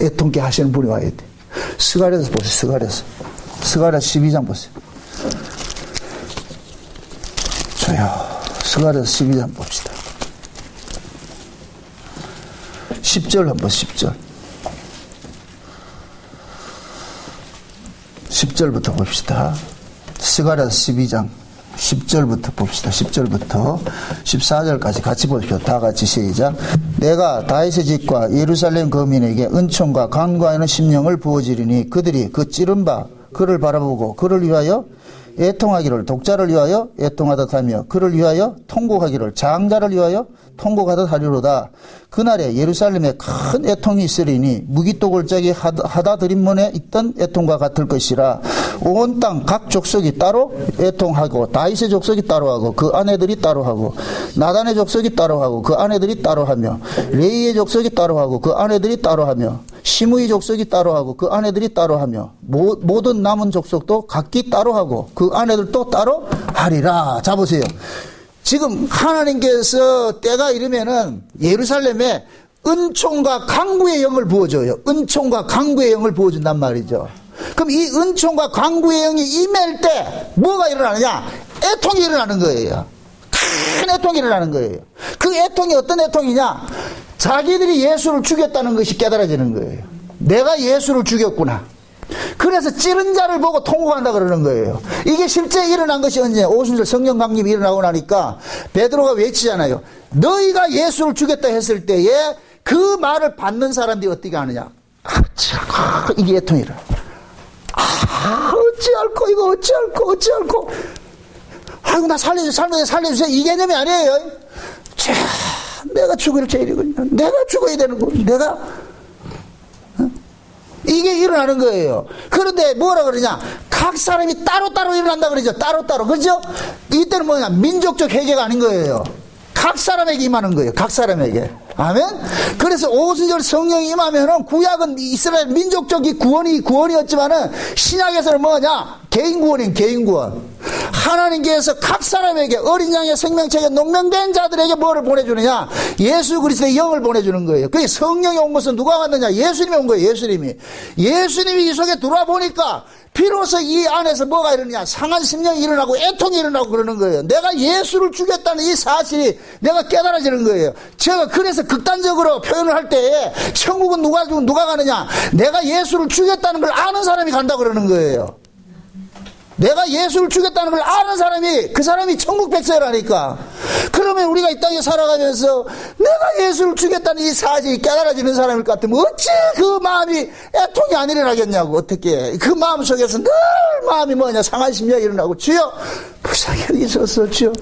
애통케 하시는 분이 와야 돼. 스가랴서 보세요. 스가랴 12장 보세요. 스가랴서 12장 봅시다. 10절 한번 10절. 10절부터 봅시다. 스가랴서 12장 10절부터 봅시다. 10절부터 14절까지 같이 보십시오. 다 같이 시작. 내가 다윗의 집과 예루살렘 거민에게 은총과 간구하는 심령을 부어주리니 그들이 그 찌른 바 그를 바라보고 그를 위하여 애통하기를, 독자를 위하여 애통하듯 하며 그를 위하여 통곡하기를, 장자를 위하여 통곡하듯 하리로다. 그날에 예루살렘에 큰 애통이 있으리니 무기또골짜기 하다드림문에 있던 애통과 같을 것이라. 온 땅 각 족속이 따로 애통하고 다윗의 족속이 따로 하고 그 아내들이 따로 하고 나단의 족속이 따로 하고 그 아내들이 따로 하며 레이의 족속이 따로 하고 그 아내들이 따로 하며 시므이 족속이 따로 하고 그 아내들이 따로 하며 모든 남은 족속도 각기 따로 하고 그 아내들도 따로 하리라. 자 보세요. 지금 하나님께서 때가 이르면은 예루살렘에 은총과 강구의 영을 부어줘요. 은총과 강구의 영을 부어준단 말이죠. 그럼 이 은총과 강구의 영이 임할 때 뭐가 일어나느냐? 애통이 일어나는 거예요. 큰 애통이 일어나는 거예요. 그 애통이 어떤 애통이냐? 자기들이 예수를 죽였다는 것이 깨달아지는 거예요. 내가 예수를 죽였구나. 그래서 찌른 자를 보고 통곡한다 그러는 거예요. 이게 실제 일어난 것이 언제? 오순절 성령 강림이 일어나고 나니까 베드로가 외치잖아요. 너희가 예수를 죽였다 했을 때에 그 말을 받는 사람들이 어떻게 하느냐? 이게 애통이라. 어찌할꼬 이거 어찌할꼬 아이고 나 살려주세요 이 개념이 아니에요. 자, 내가 죽을 죄이거든요. 내가 죽어야 되는 거. 내가 이게 일어나는 거예요. 그런데 뭐라 그러냐? 각 사람이 따로따로 일어난다 그러죠. 따로따로. 그죠? 이때는 뭐냐? 민족적 회개가 아닌 거예요. 각 사람에게 임하는 거예요. 각 사람에게. 아멘? 그래서 오순절 성령이 임하면은 구약은 이스라엘 민족적인 구원이었지만은 신약에서는 뭐냐? 개인 구원인 개인 구원. 하나님께서 각 사람에게 어린 양의 생명책에 농명된 자들에게 뭐를 보내주느냐? 예수 그리스도의 영을 보내주는 거예요. 그게 성령이 온 것은 누가 왔느냐? 예수님이 온 거예요. 예수님이 이 속에 들어와 보니까 비로소 이 안에서 뭐가 일어나냐? 상한 심령이 일어나고 애통이 일어나고 그러는 거예요. 내가 예수를 죽였다는 이 사실이 내가 깨달아지는 거예요. 제가 그래서 극단적으로 표현을 할 때에 천국은 누가 가느냐? 내가 예수를 죽였다는 걸 아는 사람이 간다 그러는 거예요. 내가 예수를 죽였다는 걸 아는 사람이, 그 사람이 천국 백성이라니까. 그러면 우리가 이 땅에 살아가면서 내가 예수를 죽였다는 이 사실이 깨달아지는 사람일 것 같으면 어찌 그 마음이 애통이 안 일어나겠냐고. 어떻게 그 마음 속에서 늘 마음이 뭐냐, 상한 심령이 일어나고, 주여 불쌍히 여기소서, 주여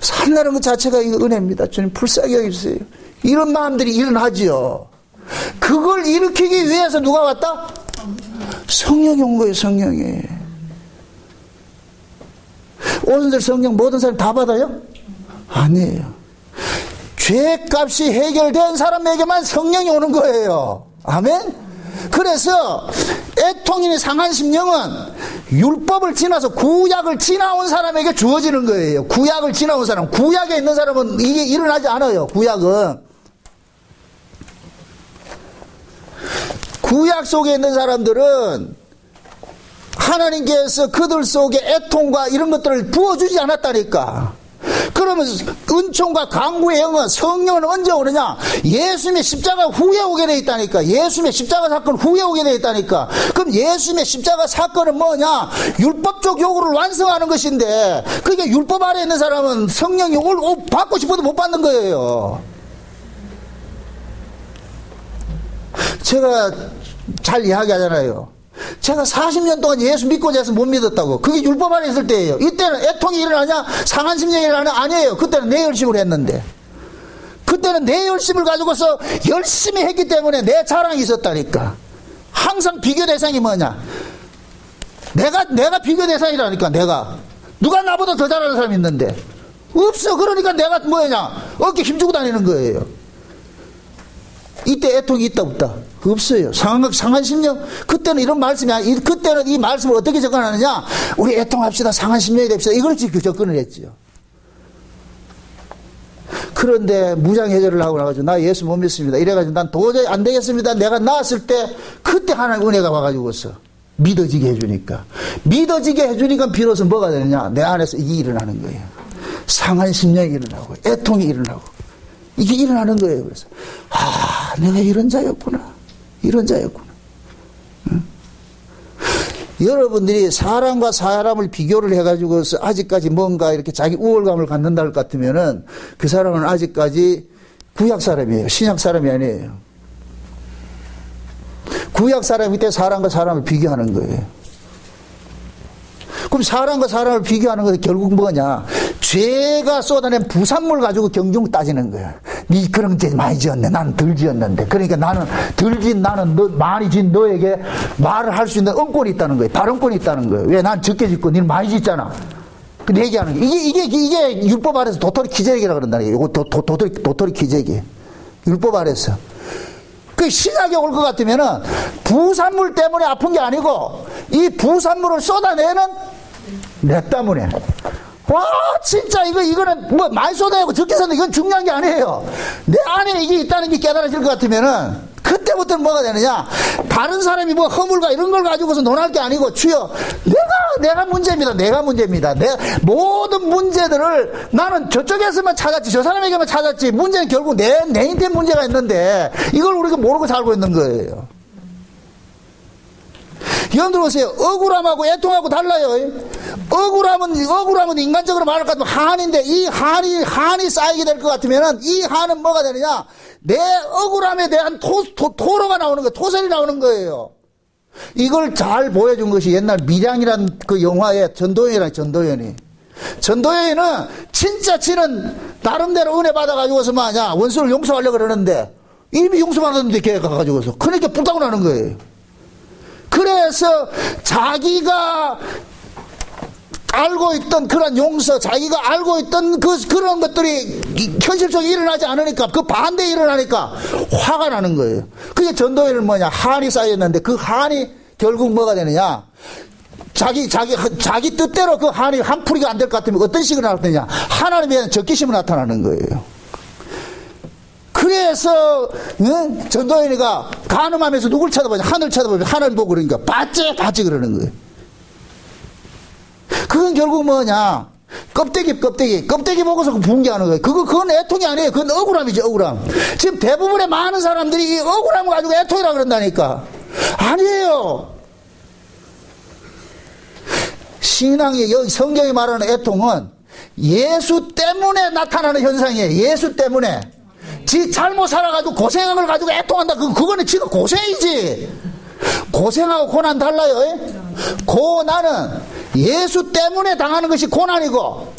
산다는 것 자체가 이거 은혜입니다. 주님 불쌍히 여기주세요. 이런 마음들이 일어나지요. 그걸 일으키기 위해서 누가 왔다? 성령이 온 거예요. 성령이. 오늘들 성령 모든 사람 다 받아요? 아니에요. 죄값이 해결된 사람에게만 성령이 오는 거예요. 아멘? 그래서 애통이니 상한 심령은 율법을 지나서 구약을 지나온 사람에게 주어지는 거예요. 구약을 지나온 사람, 구약에 있는 사람은 이게 일어나지 않아요. 구약 속에 있는 사람들은 하나님께서 그들 속에 애통과 이런 것들을 부어주지 않았다니까. 그러면 은총과 강구의 영은, 성령은 언제 오느냐? 예수님의 십자가 후에 오게 돼 있다니까. 예수님의 십자가 사건 후에 오게 돼 있다니까. 그럼 예수님의 십자가 사건은 뭐냐? 율법적 요구를 완성하는 것인데, 그러니까 율법 아래 있는 사람은 성령 요구를 받고 싶어도 못 받는 거예요. 제가 잘 이야기하잖아요. 제가 40년 동안 예수 믿고 해서 못 믿었다고. 그게 율법 안에 있을 때예요. 이때는 애통이 일어나냐, 상한 심령이 일어나냐? 아니에요. 그때는 내 열심을 했는데, 그때는 내 열심을 가지고서 열심히 했기 때문에 내 자랑이 있었다니까. 항상 비교 대상이 뭐냐, 내가 비교 대상이라니까. 내가 누가 나보다 더 잘하는 사람이 있는데 없어. 그러니까 내가 뭐냐, 어깨 힘주고 다니는 거예요. 이때 애통이 있다 없다? 없어요. 상한 심령. 그때는 이런 말씀이 아니, 그때는 이 말씀을 어떻게 접근하느냐, 우리 애통합시다, 상한 심령이 됩시다, 이걸 접근을 했지요. 그런데 무장해제를 하고 나가지고 나 예수 못 믿습니다 이래가지고 난 도저히 안 되겠습니다. 내가 나왔을 때 그때 하나님 은혜가 와가지고서 믿어지게 해주니까, 비로소 뭐가 되느냐, 내 안에서 이게 일어나는 거예요. 상한 심령이 일어나고 애통이 일어나고 이게 일어나는 거예요. 그래서 내가 이런 자였구나. 응? 여러분들이 사람과 사람을 비교를 해가지고 아직까지 뭔가 이렇게 자기 우월감을 갖는다 할 것 같으면은 그 사람은 아직까지 구약 사람이에요. 신약 사람이 아니에요. 구약 사람이 때 사람과 사람을 비교하는 거예요. 그럼 사람과 사람을 비교하는 것은 결국 뭐냐, 죄가 쏟아낸 부산물 가지고 경중 따지는 거야. 니 그런 죄 많이 지었네, 나는 덜 지었는데. 그러니까 나는 덜 지은 나는 많이 지은 너에게 말을 할 수 있는 언권이 있다는 거예요. 발언권이 있다는 거예요. 왜? 난 적게 짓고 니는 많이 짓잖아. 그 얘기하는 게 이게 율법 아래서 도토리 키재기라고 그런다는 거예요. 이거 도토리 키재기. 율법 아래서. 그 신약에 올 것 같으면은 부산물 때문에 아픈 게 아니고 이 부산물을 쏟아내는 내 때문에. 와, 진짜 이거는 뭐 많이 쏟아내고 적게 쏟아내고 이건 중요한 게 아니에요. 내 안에 이게 있다는 게 깨달아질 것 같으면은 그때부터는 뭐가 되느냐, 다른 사람이 뭐 허물과 이런 걸 가지고서 논할 게 아니고, 주여 내가 문제입니다. 모든 문제들을 나는 저쪽에서만 찾았지, 저 사람에게만 찾았지, 문제는 결국 내 인생 문제가 있는데 이걸 우리가 모르고 살고 있는 거예요. 여러분 들어보세요. 억울함하고 애통하고 달라요. 억울함은 인간적으로 말할 것 같으면 한인데, 이 한이 쌓이게 될 것 같으면은 이 한은 뭐가 되느냐, 내 억울함에 대한 토로가 나오는 거예요. 토설이 나오는 거예요. 이걸 잘 보여준 것이 옛날 밀양이란 그 영화의 전도연이. 전도연이는 진짜 지는 나름대로 은혜 받아가지고서 뭐하냐, 원수를 용서하려고 그러는데 이미 용서받았는데 걔가 가가지고서 그러니까 불타고 나는 거예요. 그래서 자기가 알고 있던 그런 용서, 자기가 알고 있던 그런 것들이 현실적으로 일어나지 않으니까, 그 반대에 일어나니까 화가 나는 거예요. 그게 전도에는 뭐냐, 한이 쌓였는데 그 한이 결국 뭐가 되느냐, 자기 뜻대로 그 한이 한풀이가 안 될 것 같으면 어떤 식으로 나타나느냐, 하나님에 대한 적개심으로 나타나는 거예요. 그래서 전도연이가 간음하면서 누굴 쳐다보냐, 하늘 쳐다보면 하늘 보고 그러니까 바찌 그러는 거예요. 그건 결국 뭐냐, 껍데기 보고서 붕괴하는 거예요. 그건 애통이 아니에요. 그건 억울함이죠, 억울함. 지금 대부분의 많은 사람들이 이 억울함을 가지고 애통이라고 그런다니까. 아니에요. 신앙이, 여기 성경이 말하는 애통은 예수 때문에 나타나는 현상이에요. 예수 때문에. 지 잘못 살아가지고 고생한 걸 가지고 애통한다. 그거는 지가 고생이지. 고생하고 고난 달라요. 고난은 예수 때문에 당하는 것이 고난이고,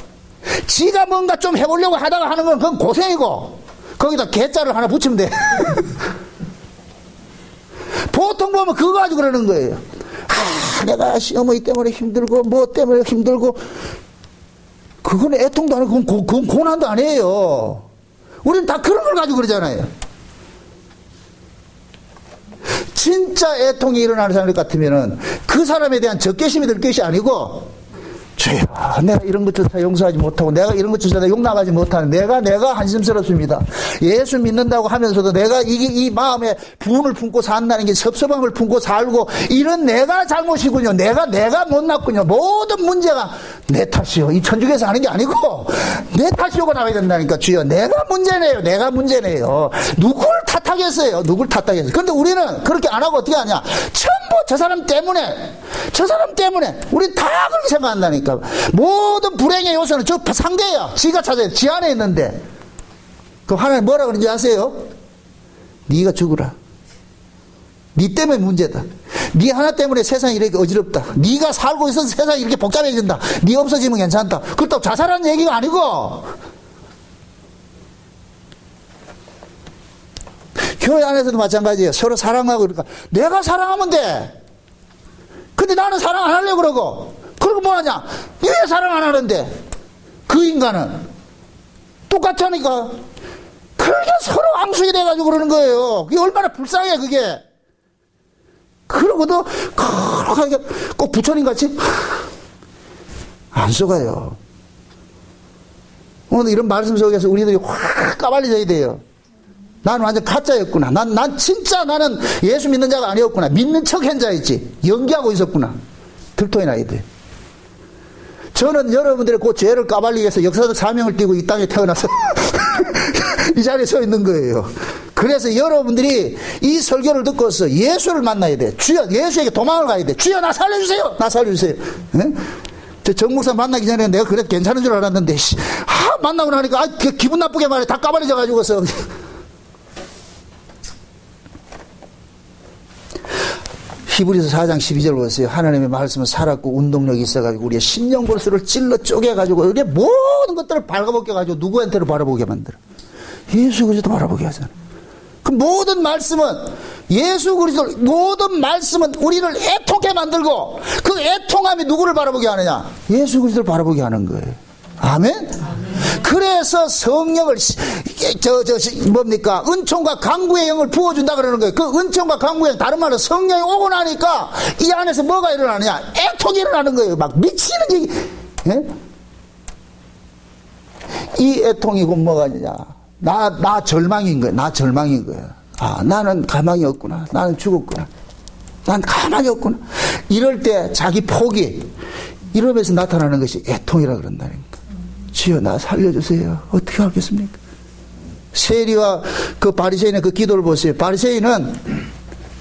지가 뭔가 좀 해보려고 하다가 하는 건 그건 고생이고, 거기다 개자를 하나 붙이면 돼. 보통 보면 그거 가지고 그러는 거예요. 내가 시어머니 때문에 힘들고 뭐 때문에 힘들고, 그건 애통도 아니고 그건 고난도 아니에요. 우리는 다 그런 걸 가지고 그러잖아요. 진짜 애통이 일어나는 사람 같으면은 그 사람에 대한 적개심이 들 것이 아니고, 주여, 내가 이런 것조차 용서하지 못하고, 내가 이런 것조차 용납하지 못하는 내가 한심스럽습니다. 예수 믿는다고 하면서도 내가 이 마음에 분을 품고 산다는 게, 섭섭함을 품고 살고, 이런 내가 잘못이군요. 내가 못났군요. 모든 문제가 내 탓이요. 이 천주교에서 하는 게 아니고 내 탓이요가 나와야 된다니까. 주여, 내가 문제네요. 누굴 탓하겠어요? 근데 우리는 그렇게 안 하고 어떻게 하냐? 전부 저 사람 때문에 우리 다 그렇게 생각한다니까. 모든 불행의 요소는 저 상대야. 지가 찾아야 돼. 지 안에 있는데. 그럼 하나님 뭐라 그러는지 아세요? 네가 죽으라. 네 때문에 문제다. 네 하나 때문에 세상이 이렇게 어지럽다. 네가 살고 있어서 세상이 이렇게 복잡해진다. 네 없어지면 괜찮다. 그렇다고 자살하는 얘기가 아니고, 교회 안에서도 마찬가지예요. 서로 사랑하고 그러니까 내가 사랑하면 돼. 근데 나는 사랑 안 하려고 그러고 뭐하냐? 왜 사랑 안 하는데? 그 인간은 똑같으니까. 그게 서로 앙숙이 돼가지고 그러는 거예요. 그게 얼마나 불쌍해, 그게. 그러고도 거룩하게 꼭 부처님 같이 안 속아요. 오늘 이런 말씀 속에서 우리들이 확 까발려져야 돼요. 나는 완전 가짜였구나. 나는 예수 믿는 자가 아니었구나. 믿는 척 한 자였지. 연기하고 있었구나. 들통이 나야 돼. 저는 여러분들의 그 죄를 까발리기 위해서 역사적 사명을 띠고 이 땅에 태어나서 이 자리에 서 있는 거예요. 그래서 여러분들이 이 설교를 듣고서 예수를 만나야 돼. 주여, 예수에게 도망을 가야 돼. 주여, 나 살려주세요. 네? 저 정목사 만나기 전에 내가 그래도 괜찮은 줄 알았는데, 만나고 나니까 기분 나쁘게 말해. 다 까발려져 가지고서. 히브리서 4장 12절 보세요. 하나님의 말씀은 살았고 운동력이 있어가지고 우리의 심령 골수를 찔러 쪼개가지고 우리의 모든 것들을 발가벗겨가지고 누구한테로 바라보게 만들어. 예수 그리스도 바라보게 하잖아. 그 모든 말씀은 예수 그리스도, 모든 말씀은 우리를 애통하게 만들고, 그 애통함이 누구를 바라보게 하느냐? 예수 그리스도를 바라보게 하는 거예요. 아멘? 그래서 성령을 뭡니까? 은총과 강구의 영을 부어준다 그러는 거예요. 그 은총과 강구의 영, 다른 말로 성령이 오고 나니까 이 안에서 뭐가 일어나느냐? 애통이 일어나는 거예요. 막 미치는 얘기. 예? 이 애통이 곧 뭐가 있느냐? 나 절망인 거야. 나는 가망이 없구나. 나는 죽었구나. 난 가망이 없구나. 이럴 때 자기 포기, 이러면서 나타나는 것이 애통이라 그런다니까. 주여, 나 살려주세요. 어떻게 하겠습니까? 세리와 그 바리새인의 그 기도를 보세요. 바리새인은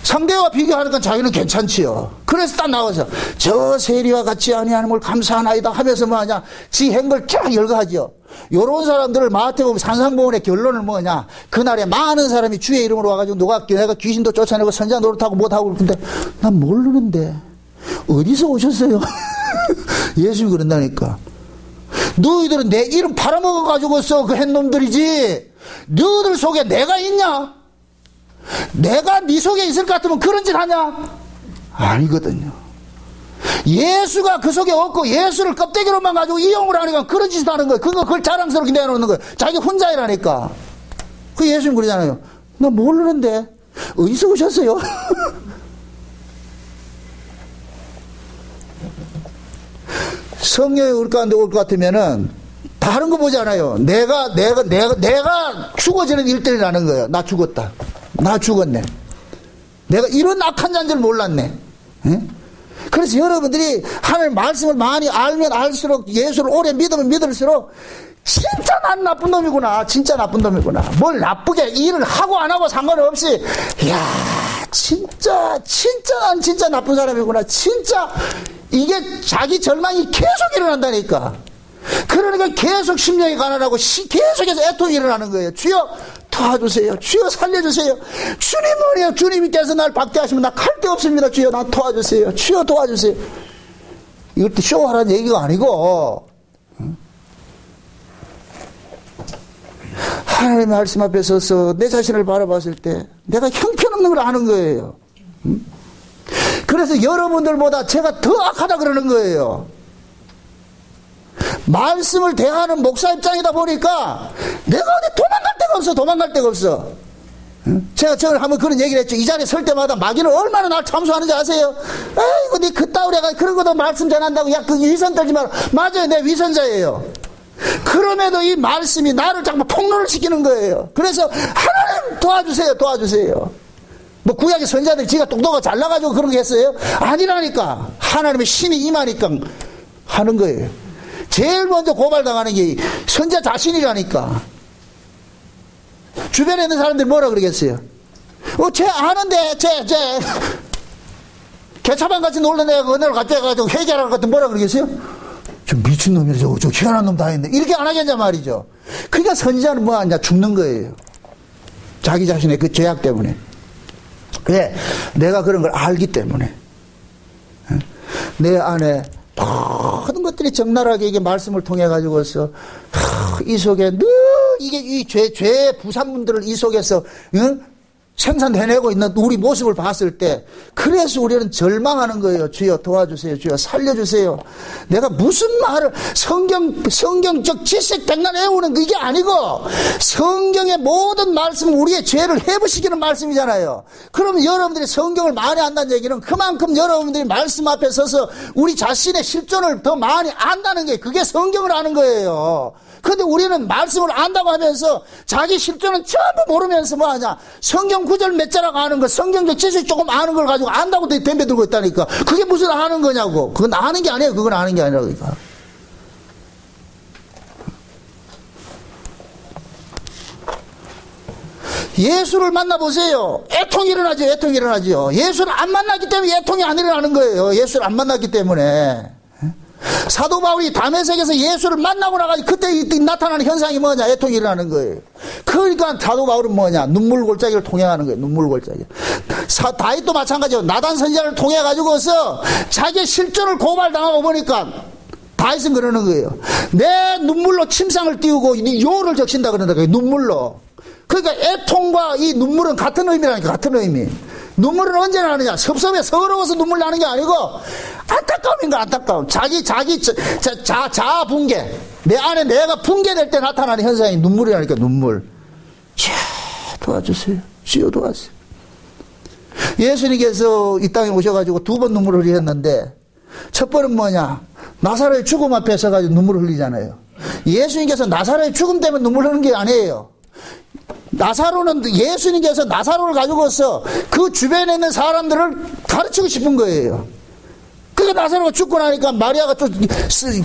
상대와 비교하니까 자기는 괜찮지요. 그래서 딱 나와서 저 세리와 같이 아니하는 감사하나이다 하면서 뭐하냐? 지 행걸 쫙 열거하죠. 요런 사람들을 마태복음 산상보훈의 결론을 뭐냐? 그날에 많은 사람이 주의 이름으로 와가지고 내가 귀신도 쫓아내고 선지자 노릇하고 못하고 그런데 난 모르는데 어디서 오셨어요? 예수님이 그런다니까. 너희들은 내 이름 팔아먹어가지고서 그 했놈들이지, 너희들 속에 내가 있냐? 내가 네 속에 있을 것 같으면 그런 짓 하냐? 아니거든요. 예수가 그 속에 없고 예수를 껍데기로만 가지고 이용을 하니까 그런 짓을 하는 거예요. 그걸 자랑스럽게 내놓는 거예요. 자기 혼자이라니까. 그 예수님 그러잖아요. 나 모르는데 어디서 오셨어요? 성령이 우리 가운데 올 것 같으면은 다른 거 보지 않아요. 내가 죽어지는 일들이 나는 거예요. 나 죽었다. 나 죽었네. 내가 이런 악한 자인 줄 몰랐네. 에? 그래서 여러분들이 하나님 말씀을 많이 알면 알수록, 예수를 오래 믿으면 믿을수록 진짜 난 나쁜 놈이구나. 진짜 나쁜 놈이구나. 뭘 나쁘게 일을 하고 안 하고 상관없이, 이야, 난 진짜 나쁜 사람이구나. 진짜 이게 자기 절망이 계속 일어난다니까. 그러니까 계속 심령이 가난하고 계속해서 애통이 일어나는 거예요. 주여 도와주세요. 주여 살려주세요. 주님, 주님께서 날 박대하시면 나 갈 데 없습니다. 주여 나 도와주세요. 주여 도와주세요. 이것도 쇼하라는 얘기가 아니고, 하나님의 말씀 앞에 서서 내 자신을 바라봤을 때 내가 형편없는 걸 아는 거예요. 그래서 여러분들보다 제가 더 악하다 그러는 거예요. 말씀을 대하는 목사 입장이다 보니까 내가 어디 도망갈 데가 없어. 제가 한번 그런 얘기를 했죠. 이 자리에 설 때마다 마귀는 얼마나 날 참수하는지 아세요? 아이고, 니 그따위래가 그런 것도 말씀 전한다고, 야, 그 위선 떨지 마라. 맞아요, 내 위선자예요. 그럼에도 이 말씀이 나를 자꾸 폭로를 시키는 거예요. 그래서 하나님 도와주세요. 뭐 구약의 선자들이 지가 똑똑하고 잘나가지고 그런 게 했어요? 아니라니까. 하나님의 신이 임하니까 하는 거예요. 제일 먼저 고발당하는 게 선자 자신이라니까. 주변에 있는 사람들이 뭐라 그러겠어요? 쟤 아는데, 개차반 같이 놀던 애가 은혜를 갖다 해가지고 회개하라는 것 같은 뭐라 그러겠어요? 저 미친놈이라 저 희한한 놈 다 했네. 이렇게 안 하겠냐 말이죠. 그러니까 선지자는 뭐 하냐? 죽는 거예요. 자기 자신의 그 죄악 때문에. 왜? 내가 그런 걸 알기 때문에. 내 안에 모든 것들이 적나라하게 이게 말씀을 통해 가지고서 이 속에 늘 이게 이 죄의 부산문들을 이 속에서 생산해내고 있는 우리 모습을 봤을 때, 그래서 우리는 절망하는 거예요. 주여 도와주세요. 주여 살려주세요. 내가 무슨 말을 성경적 지식 백날 외우는 이게 아니고 성경의 모든 말씀은 우리의 죄를 해부시키는 말씀이잖아요. 그러면 여러분들이 성경을 많이 안다는 얘기는 그만큼 여러분들이 말씀 앞에 서서 우리 자신의 실존을 더 많이 안다는 게, 그게 성경을 아는 거예요. 근데 우리는 말씀을 안다고 하면서 자기 실존은 전부 모르면서 뭐 하냐? 성경 구절 몇 자락 아는 거, 성경적 지식 조금 아는 걸 가지고 안다고 덤벼들고 있다니까. 그게 무슨 아는 거냐고. 그건 아는 게 아니에요. 그건 아는 게 아니라니까. 예수를 만나보세요. 애통이 일어나죠. 예수를 안 만났기 때문에 애통이 안 일어나는 거예요. 예수를 안 만났기 때문에. 사도 바울이 다메섹에서 예수를 만나고 나가지고 그때 나타나는 현상이 뭐냐? 애통이 일어나는 거예요. 그러니까 사도 바울은 뭐냐? 눈물 골짜기를 통해 가는 거예요. 눈물 골짜기. 다윗도 마찬가지예요. 나단 선지자를 통해 가지고서 자기의 실존을 고발당하고 보니까 다윗은 그러는 거예요. 내 눈물로 침상을 띄우고 요를 적신다 그런다. 눈물로. 그러니까 애통과 이 눈물은 같은 의미라니까. 같은 의미. 눈물은 언제 나느냐? 섭섭해 서러워서 눈물 나는 게 아니고 안타까움인가. 안타까움. 자기 자아 붕괴. 내 안에 내가 붕괴될 때 나타나는 현상이 눈물이라니까. 눈물. 도와주세요. 주여 도와주세요. 예수님께서 이 땅에 오셔가지고 2번 눈물을 흘리셨는데, 첫 번은 뭐냐? 나사로의 죽음 앞에 서가지고 눈물을 흘리잖아요. 예수님께서 나사로의 죽음 때문에 눈물 흘리는 게 아니에요. 예수님께서 나사로를 가지고서 그 주변에 있는 사람들을 가르치고 싶은 거예요. 그러니까 나사로가 죽고 나니까 마리아가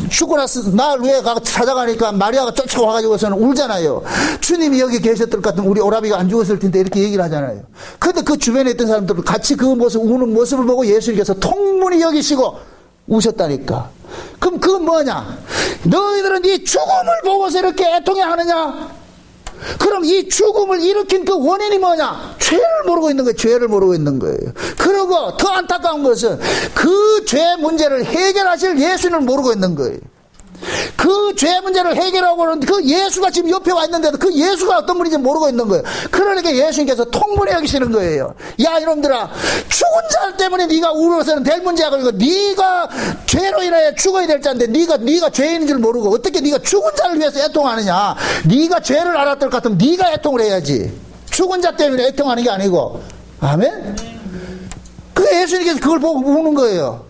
죽고 나서 날 위에 가서 찾아가니까 마리아가 쫓아와가지고서는 울잖아요. 주님이 여기 계셨을 것 같은 우리 오라비가 안 죽었을 텐데 이렇게 얘기를 하잖아요. 근데 그 주변에 있던 사람들 같이 그 모습, 우는 모습을 보고 예수님께서 통문히 여기시고 우셨다니까. 그럼 그건 뭐냐? 너희들은 이 죽음을 보고서 이렇게 애통해 하느냐? 그럼 이 죽음을 일으킨 그 원인이 뭐냐? 죄를 모르고 있는 거예요. 죄를 모르고 있는 거예요. 그리고 더 안타까운 것은 그 죄 문제를 해결하실 예수님을 모르고 있는 거예요. 그 죄 문제를 해결하고는 그 예수가 지금 옆에 와 있는데도 그 예수가 어떤 분인지 모르고 있는 거예요. 그러니까 예수님께서 통분해 여기시는 거예요. 야, 이놈들아, 죽은 자 때문에 네가 울어서는 될 문제야. 그리고 네가 죄로 인하여 죽어야 될 자인데 네가 죄인인 줄 모르고 어떻게 네가 죽은 자를 위해서 애통하느냐? 네가 죄를 알았을 것 같으면 네가 애통을 해야지. 죽은 자 때문에 애통하는 게 아니고. 아멘? 그 예수님께서 그걸 보고 우는 거예요.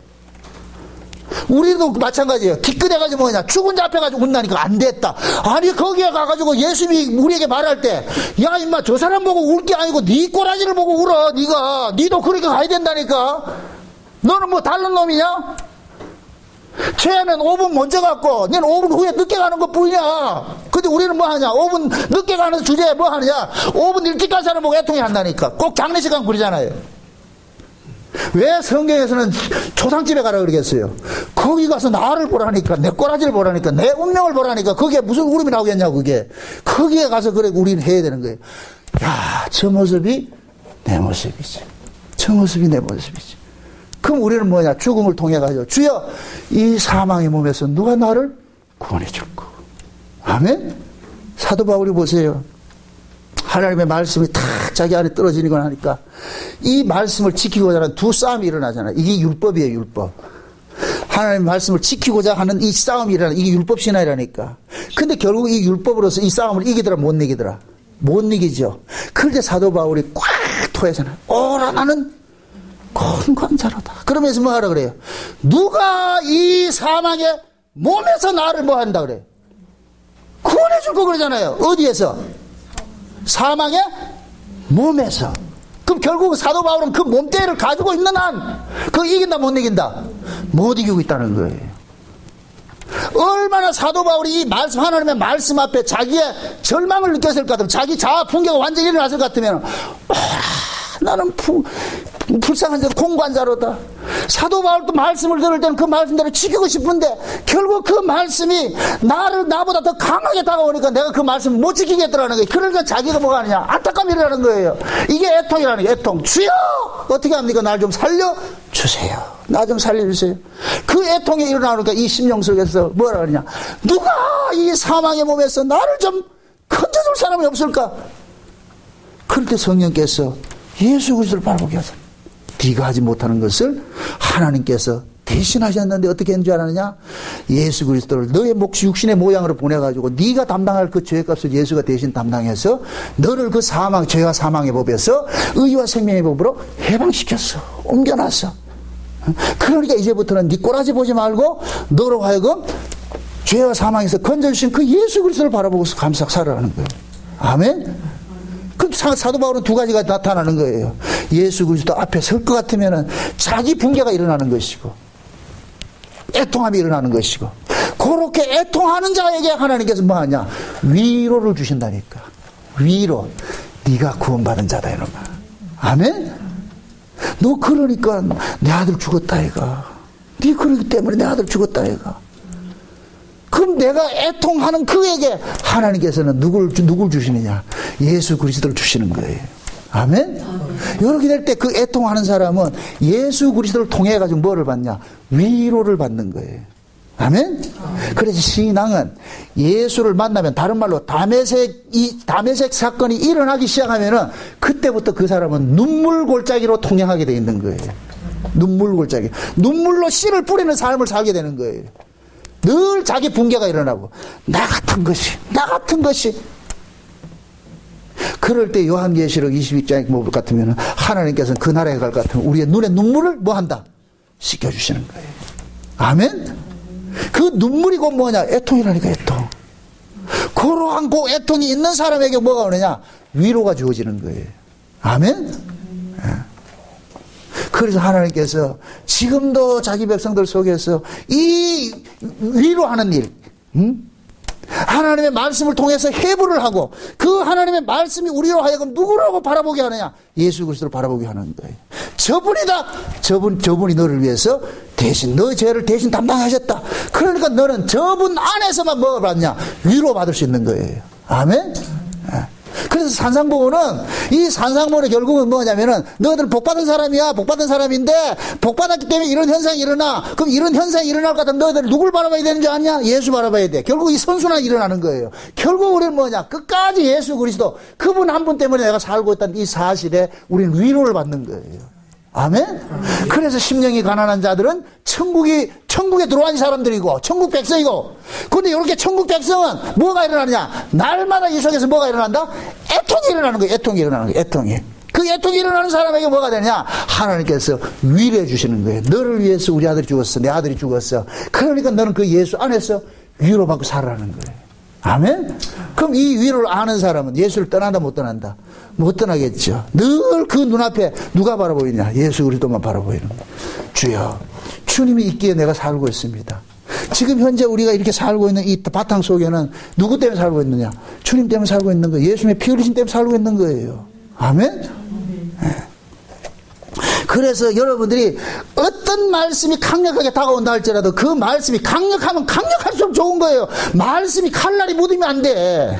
우리도 마찬가지예요. 기껏해가지고 뭐냐, 죽은 자 앞에 가지고 운다니까 안 됐다. 아니, 거기에 가가지고 예수님이 우리에게 말할 때, 야, 임마, 저 사람 보고 울 게 아니고 네 꼬라지를 보고 울어. 니도 그렇게 가야 된다니까. 너는 뭐 다른 놈이냐? 죄는 5분 먼저 갔고 너는 5분 후에 늦게 가는 것 뿐이야. 근데 우리는 뭐 하냐? 5분 늦게 가는 주제에 뭐 하느냐? 5분 일찍 간 사람 보고 애통이 한다니까. 꼭 장례식 가면 그러잖아요. 왜 성경에서는 초상집에 가라 그러겠어요? 거기 가서 나를 보라니까, 내 꼬라지를 보라니까, 내 운명을 보라니까, 그게 무슨 울음이 나오겠냐고, 그게. 거기에 가서 그래, 우리는 해야 되는 거예요. 야, 저 모습이 내 모습이지. 저 모습이 내 모습이지. 그럼 우리는 뭐냐? 죽음을 통해가지고, 주여, 이 사망의 몸에서 누가 나를 구원해 줄까? 아멘? 사도 바울이 보세요. 하나님의 말씀이 다 자기 안에 떨어지는 걸 하니까 이 말씀을 지키고자 하는 두 싸움이 일어나잖아요. 이게 율법이에요, 율법. 하나님의 말씀을 지키고자 하는 이 싸움이 일어나, 이게 율법 신앙이라니까. 근데 결국 이 율법으로서 이 싸움을 이기더라, 못 이기더라? 못 이기죠. 그런데 사도 바울이 꽉 토해서는, 오라, 나는 권관자로다. 그러면서 뭐 하라 그래요? 누가 이 사망의 몸에서 나를 뭐 한다 그래요? 구원해 줄 거 그러잖아요. 어디에서? 사망의 몸에서. 그럼 결국 사도 바울은 그 몸뚱이를 가지고 있는 한 그거 이긴다 못 이긴다? 못 이기고 있다는 거예요. 얼마나 사도 바울이 이 말씀, 하나님의 말씀 앞에 자기의 절망을 느꼈을 것 같으면, 자기 자아 붕괴가 완전히 일어났을 것 같으면, 나는 불쌍한 자, 공관자로다. 사도 바울도 말씀을 들을 때는 그 말씀대로 지키고 싶은데 결국 그 말씀이 나보다 더 강하게 다가오니까 내가 그 말씀을 못 지키겠더라는 거예요. 그러니까 자기가 뭐가 하느냐? 안타까움이 일어나는 거예요. 이게 애통이라는 거예요. 애통. 주여! 어떻게 합니까? 날 좀 살려주세요. 나 좀 살려주세요. 그 애통이 일어나니까 이 심령 속에서 뭐라 그러냐? 누가 이 사망의 몸에서 나를 좀 건져줄 사람이 없을까? 그럴 때 성령께서 예수 그리스도를 바라보게 하세요. 네가 하지 못하는 것을 하나님께서 대신하셨는데 어떻게 했는 줄 알았느냐? 예수 그리스도를 너의 몫이 육신의 모양으로 보내가지고 네가 담당할 그 죄값을 예수가 대신 담당해서 너를 그 사망, 죄와 사망의 법에서 의와 생명의 법으로 해방시켰어. 옮겨놨어. 그러니까 이제부터는 네 꼬라지 보지 말고 너로 하여금 죄와 사망에서 건져주신 그 예수 그리스도를 바라보고서 감사하고 살아가는 거예요. 아멘? 그 사도 바울은 두 가지가 나타나는 거예요. 예수 그리스도 앞에 설 것 같으면은 자기 붕괴가 일어나는 것이고, 애통함이 일어나는 것이고, 그렇게 애통하는 자에게 하나님께서 뭐 하냐? 위로를 주신다니까. 위로. 네가 구원받은 자다, 이놈아. 아멘? 너 그러니까 내 아들 죽었다, 얘가. 네 그러기 때문에 내 아들 죽었다, 얘가. 그럼 내가 애통하는 그에게 하나님께서는 누굴 주시느냐? 예수 그리스도를 주시는 거예요. 아멘? 이렇게 될 때 그 애통하는 사람은 예수 그리스도를 통해 가지고 뭐를 받냐? 위로를 받는 거예요. 아멘? 그래서 신앙은 예수를 만나면, 다른 말로 다메섹 사건이 일어나기 시작하면은 그때부터 그 사람은 눈물 골짜기로 통행하게 되어 있는 거예요. 눈물 골짜기. 눈물로 씨를 뿌리는 삶을 살게 되는 거예요. 늘 자기 붕괴가 일어나고, 나 같은 것이. 그럴 때 요한계시록 22장에 뭐 같으면 하나님께서는 그 나라에 갈 것 같으면 우리의 눈에 눈물을 뭐 한다? 씻겨주시는 거예요. 아멘? 그 눈물이 곧 뭐냐? 애통이라니까, 애통. 그러한 그 애통이 있는 사람에게 뭐가 오느냐? 위로가 주어지는 거예요. 아멘? 그래서 하나님께서 지금도 자기 백성들 속에서 이 위로하는 일, 하나님의 말씀을 통해서 해부를 하고, 그 하나님의 말씀이 우리로 하여금 누구라고 바라보게 하느냐? 예수 그리스도를 바라보게 하는 거예요. 저분이다. 저분이 너를 위해서 대신 너의 죄를 대신 담당하셨다. 그러니까 너는 저분 안에서만 뭐가 받냐? 위로받을 수 있는 거예요. 아멘? 그래서 산상보훈은, 이 산상보훈의 결국은 뭐냐면은, 너희들 복받은 사람이야. 복받은 사람인데 복받았기 때문에 이런 현상이 일어나. 그럼 이런 현상이 일어날 것 같으면 너희들 누굴 바라봐야 되는 줄 아냐? 예수 바라봐야 돼. 결국 이 선순환이 일어나는 거예요. 결국 우리는 뭐냐? 끝까지 예수 그리스도, 그분 한 분 때문에 내가 살고 있다는 이 사실에 우리는 위로를 받는 거예요. 아멘? 그래서 심령이 가난한 자들은 천국에 들어온 사람들이고, 천국 백성이고, 근데 이렇게 천국 백성은 뭐가 일어나느냐? 날마다 이 속에서 뭐가 일어난다? 애통이 일어나는 거예요. 애통이 일어나는 거예요. 애통이. 그 애통이 일어나는 사람에게 뭐가 되느냐? 하나님께서 위로해 주시는 거예요. 너를 위해서 우리 아들이 죽었어. 내 아들이 죽었어. 그러니까 너는 그 예수 안에서 위로받고 살아라는 거예요. 아멘? 그럼 이 위로를 아는 사람은 예수를 떠난다 못 떠난다? 못 떠나겠죠. 늘 그 눈앞에 누가 바라보이냐? 예수 그리스도만 바라보이는 거예요. 주여, 주님이 있기에 내가 살고 있습니다. 지금 현재 우리가 이렇게 살고 있는 이 바탕 속에는 누구 때문에 살고 있느냐? 주님 때문에 살고 있는 거예요. 예수님의 피 흘리심 때문에 살고 있는 거예요. 아멘? 네. 그래서 여러분들이 어떤 말씀이 강력하게 다가온다 할지라도 그 말씀이 강력하면 강력할수록 좋은 거예요. 말씀이 칼날이 묻으면 안 돼.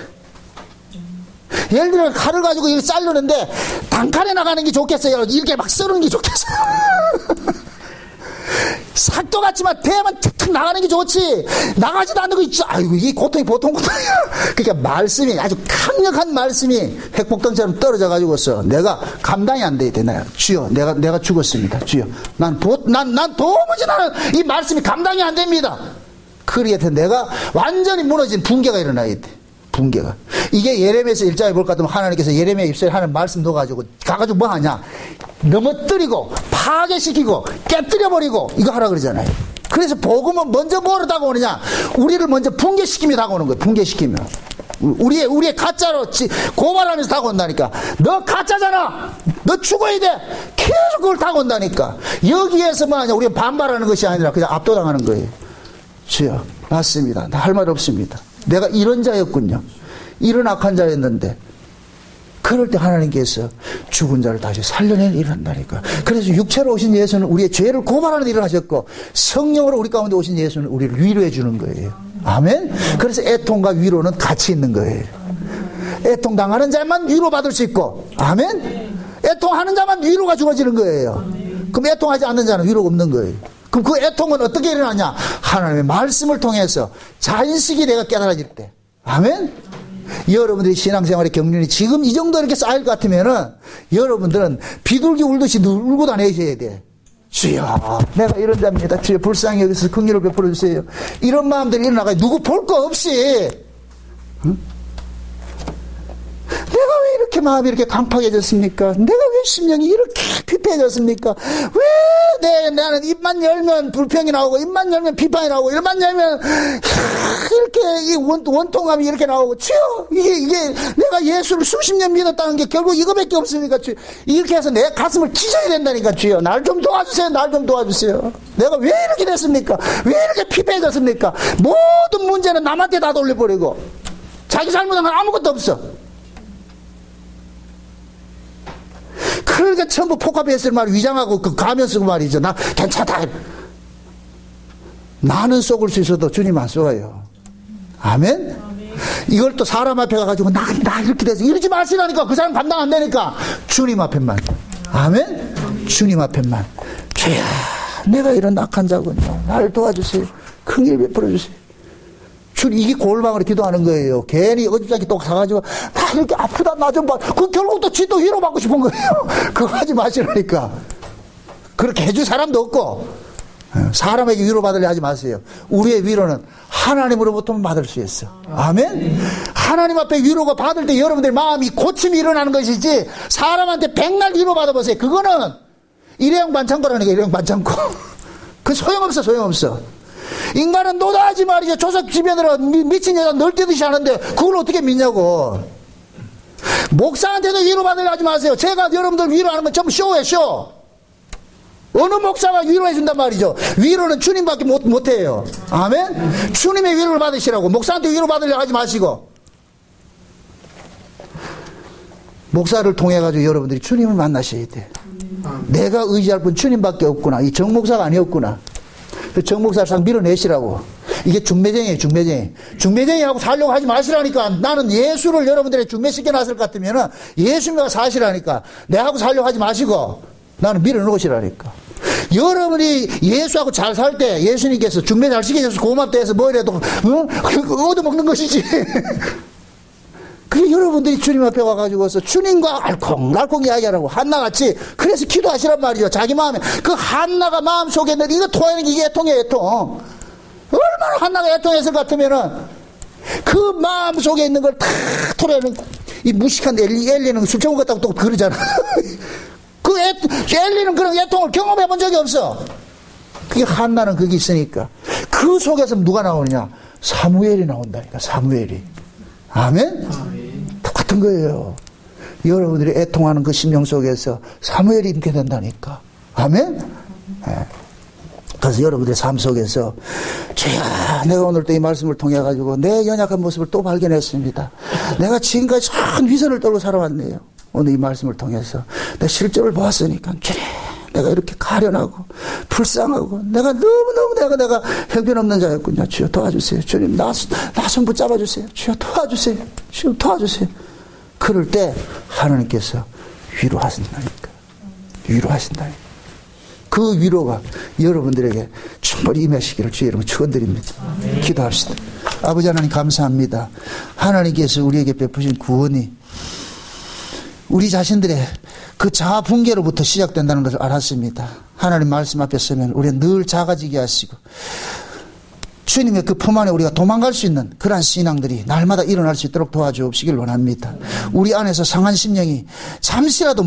예를 들어 칼을 가지고 이렇게 자르는데 단칼에 나가는 게 좋겠어요? 이렇게 막 썰는 게 좋겠어요? 삭도 같지만 대야만 탁탁 나가는 게 좋지. 나가지도 않는 거 있죠. 아이고, 이 고통이 보통 고통이야. 그러니까 말씀이 아주 강력한 말씀이 핵폭탄처럼 떨어져가지고서 내가 감당이 안 돼. 주여, 내가 죽었습니다. 주여. 난 도무지 나는 이 말씀이 감당이 안 됩니다. 그리고 내가 완전히 무너진 붕괴가 일어나야 돼. 붕괴가. 이게 예레미야에서 1장에 볼 것 같으면 하나님께서 예레미야 입술에 하는 말씀 넣어가지고 가가지고 뭐 하냐. 넘어뜨리고 파괴시키고 깨뜨려버리고 이거 하라 그러잖아요. 그래서 복음은 먼저 뭐로 다가오느냐. 우리를 먼저 붕괴시키며 다가오는 거예요. 붕괴시키며. 우리의 가짜로 고발하면서 다가온다니까. 너 가짜잖아. 너 죽어야 돼. 계속 그걸 다가온다니까. 여기에서만 하냐. 우리가 반발하는 것이 아니라 그냥 압도당하는 거예요. 주여, 맞습니다. 나 할 말 없습니다. 내가 이런 자였군요. 이런 악한 자였는데 그럴 때 하나님께서 죽은 자를 다시 살려낸 일을 한다니까. 그래서 육체로 오신 예수는 우리의 죄를 고발하는 일을 하셨고 성령으로 우리 가운데 오신 예수는 우리를 위로해 주는 거예요. 아멘. 그래서 애통과 위로는 같이 있는 거예요. 애통당하는 자만 위로받을 수 있고, 아멘. 애통하는 자만 위로가 주어지는 거예요. 그럼 애통하지 않는 자는 위로가 없는 거예요. 그럼 그 애통은 어떻게 일어나냐? 하나님의 말씀을 통해서 자인식이 내가 깨달아질 때. 아멘? 여러분들이 신앙생활의 경륜이 지금 이 정도 이렇게 쌓일 것 같으면은 여러분들은 비둘기 울듯이 울고 다니셔야 돼. 주여, 내가 이런 자입니다. 주여, 불쌍히 여기서 긍휼을 베풀어 주세요. 이런 마음들이 일어나가 누구 볼 거 없이. 응? 내가 왜 이렇게 마음이 이렇게 강팍해졌습니까? 내가 왜 심령이 이렇게 피폐해졌습니까? 왜 나는 입만 열면 불평이 나오고, 입만 열면 비판이 나오고, 입만 열면 이렇게 이 원통함이 이렇게 나오고, 주여, 이게 내가 예수를 수십 년 믿었다는 게 결국 이거밖에 없습니까? 주여, 이렇게 해서 내 가슴을 찢어야 된다니까. 주여, 날 좀 도와주세요. 날 좀 도와주세요. 내가 왜 이렇게 됐습니까? 왜 이렇게 피폐해졌습니까? 모든 문제는 남한테 다 돌려버리고 자기 잘못한 건 아무것도 없어. 그러니까 전부 포카베이스를 말 위장하고 그 가면 쓰고 말이죠. 나 괜찮다. 나는 속을 수 있어도 주님 안 속아요. 아멘? 이걸 또 사람 앞에 가가지고 나 이렇게 돼서 이러지 마시라니까. 그 사람 감당 안 되니까 주님 앞에만. 아멘? 주님 앞에만. 주야, 내가 이런 악한 자군요. 나를 도와주세요. 긍휼 베풀어 주세요. 주님, 이게 골방으로 기도하는 거예요. 괜히 어디까지 또 가가지고 나 이렇게 아프다 나 좀 봐. 그 결국 또 지도 위로받고 싶은 거예요. 그거 하지 마시라니까. 그렇게 해줄 사람도 없고 사람에게 위로받으려 하지 마세요. 우리의 위로는 하나님으로부터만 받을 수 있어. 아멘? 하나님 앞에 위로가 받을 때 여러분들 마음이 고침이 일어나는 것이지 사람한테 백날 위로받아보세요. 그거는 일회용 반창고라는 게 일회용 반창고. 그 소용없어. 인간은 노다지 말이죠. 조석 주변으로 미친 여자 널뛰듯이 하는데 그걸 어떻게 믿냐고. 목사한테도 위로받으려 하지 마세요. 제가 여러분들 위로하는 건 전부 쇼예요. 쇼. 어느 목사가 위로해 준단 말이죠. 위로는 주님밖에 못해요. 아멘. 주님의 위로를 받으시라고. 목사한테 위로받으려 하지 마시고. 목사를 통해 가지고 여러분들이 주님을 만나셔야 돼. 내가 의지할 분 주님밖에 없구나. 이 정목사가 아니었구나. 정목사를 싹 밀어내시라고. 이게 중매쟁이에요. 중매쟁이하고 살려고 하지 마시라니까. 나는 예수를 여러분들의 중매시켜 놨을 것 같으면은 예수님과 사시라니까. 내하고 살려고 하지 마시고 나는 밀어놓으시라니까. 여러분이 예수하고 잘 살 때 예수님께서 중매 잘 시켜줘서 고맙다 해서 뭐라도 얻어먹는 것이지. 그게 여러분들이 주님 앞에 와가지고서 주님과 알콩달콩 이야기하라고. 한나같이 그래서 기도하시란 말이죠. 자기 마음에 그 한나가 마음속에 있는 이거 토하는 게 이게 애통이에요. 애통. 얼마나 한나가 애통했을 것 같으면은 그 마음속에 있는 걸 다 토해내는 이 무식한 엘리는 술 처먹 같다고 또 그러잖아. 그 엘리는 그런 애통을 경험해 본 적이 없어. 그게 한나는 그게 있으니까. 그 속에서 누가 나오느냐? 사무엘이 나온다니까. 사무엘이. 아멘? 똑같은 거예요. 여러분들이 애통하는 그 심령 속에서 사무엘이 있게 된다니까. 아멘? 네. 그래서 여러분들의 삶 속에서 주야, 내가 오늘 또 이 말씀을 통해 가지고 내 연약한 모습을 또 발견했습니다. 내가 지금까지 참 위선을 떨고 살아왔네요. 오늘 이 말씀을 통해서 내 실적을 보았으니까 주님, 내가 이렇게 가련하고 불쌍하고 내가 너무너무 내가 형편없는 자였군요. 주여 도와주세요. 주님 나 손 붙잡아 주세요. 주여 도와주세요. 주여 도와주세요. 그럴 때 하나님께서 위로하신다니까. 위로하신다니까. 그 위로가 여러분들에게 충분히 임하시기를 주의 이름으로 축원드립니다. 기도합시다. 아버지 하나님 감사합니다. 하나님께서 우리에게 베푸신 구원이 우리 자신들의 그 자아 붕괴로부터 시작된다는 것을 알았습니다. 하나님 말씀 앞에 서면 우리는 늘 작아지게 하시고 주님의 그 품 안에 우리가 도망갈 수 있는 그러한 신앙들이 날마다 일어날 수 있도록 도와주옵시길 원합니다. 우리 안에서 상한 심령이 잠시라도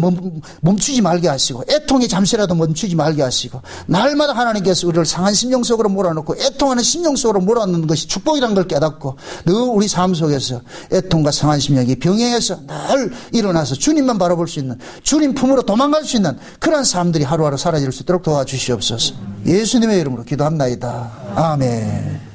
멈추지 말게 하시고 애통이 잠시라도 멈추지 말게 하시고 날마다 하나님께서 우리를 상한 심령 속으로 몰아넣고 애통하는 심령 속으로 몰아넣는 것이 축복이라는 걸 깨닫고 늘 우리 삶 속에서 애통과 상한 심령이 병행해서 늘 일어나서 주님만 바라볼 수 있는 주님 품으로 도망갈 수 있는 그러한 삶들이 하루하루 사라질 수 있도록 도와주시옵소서. 예수님의 이름으로 기도합나이다. 아멘.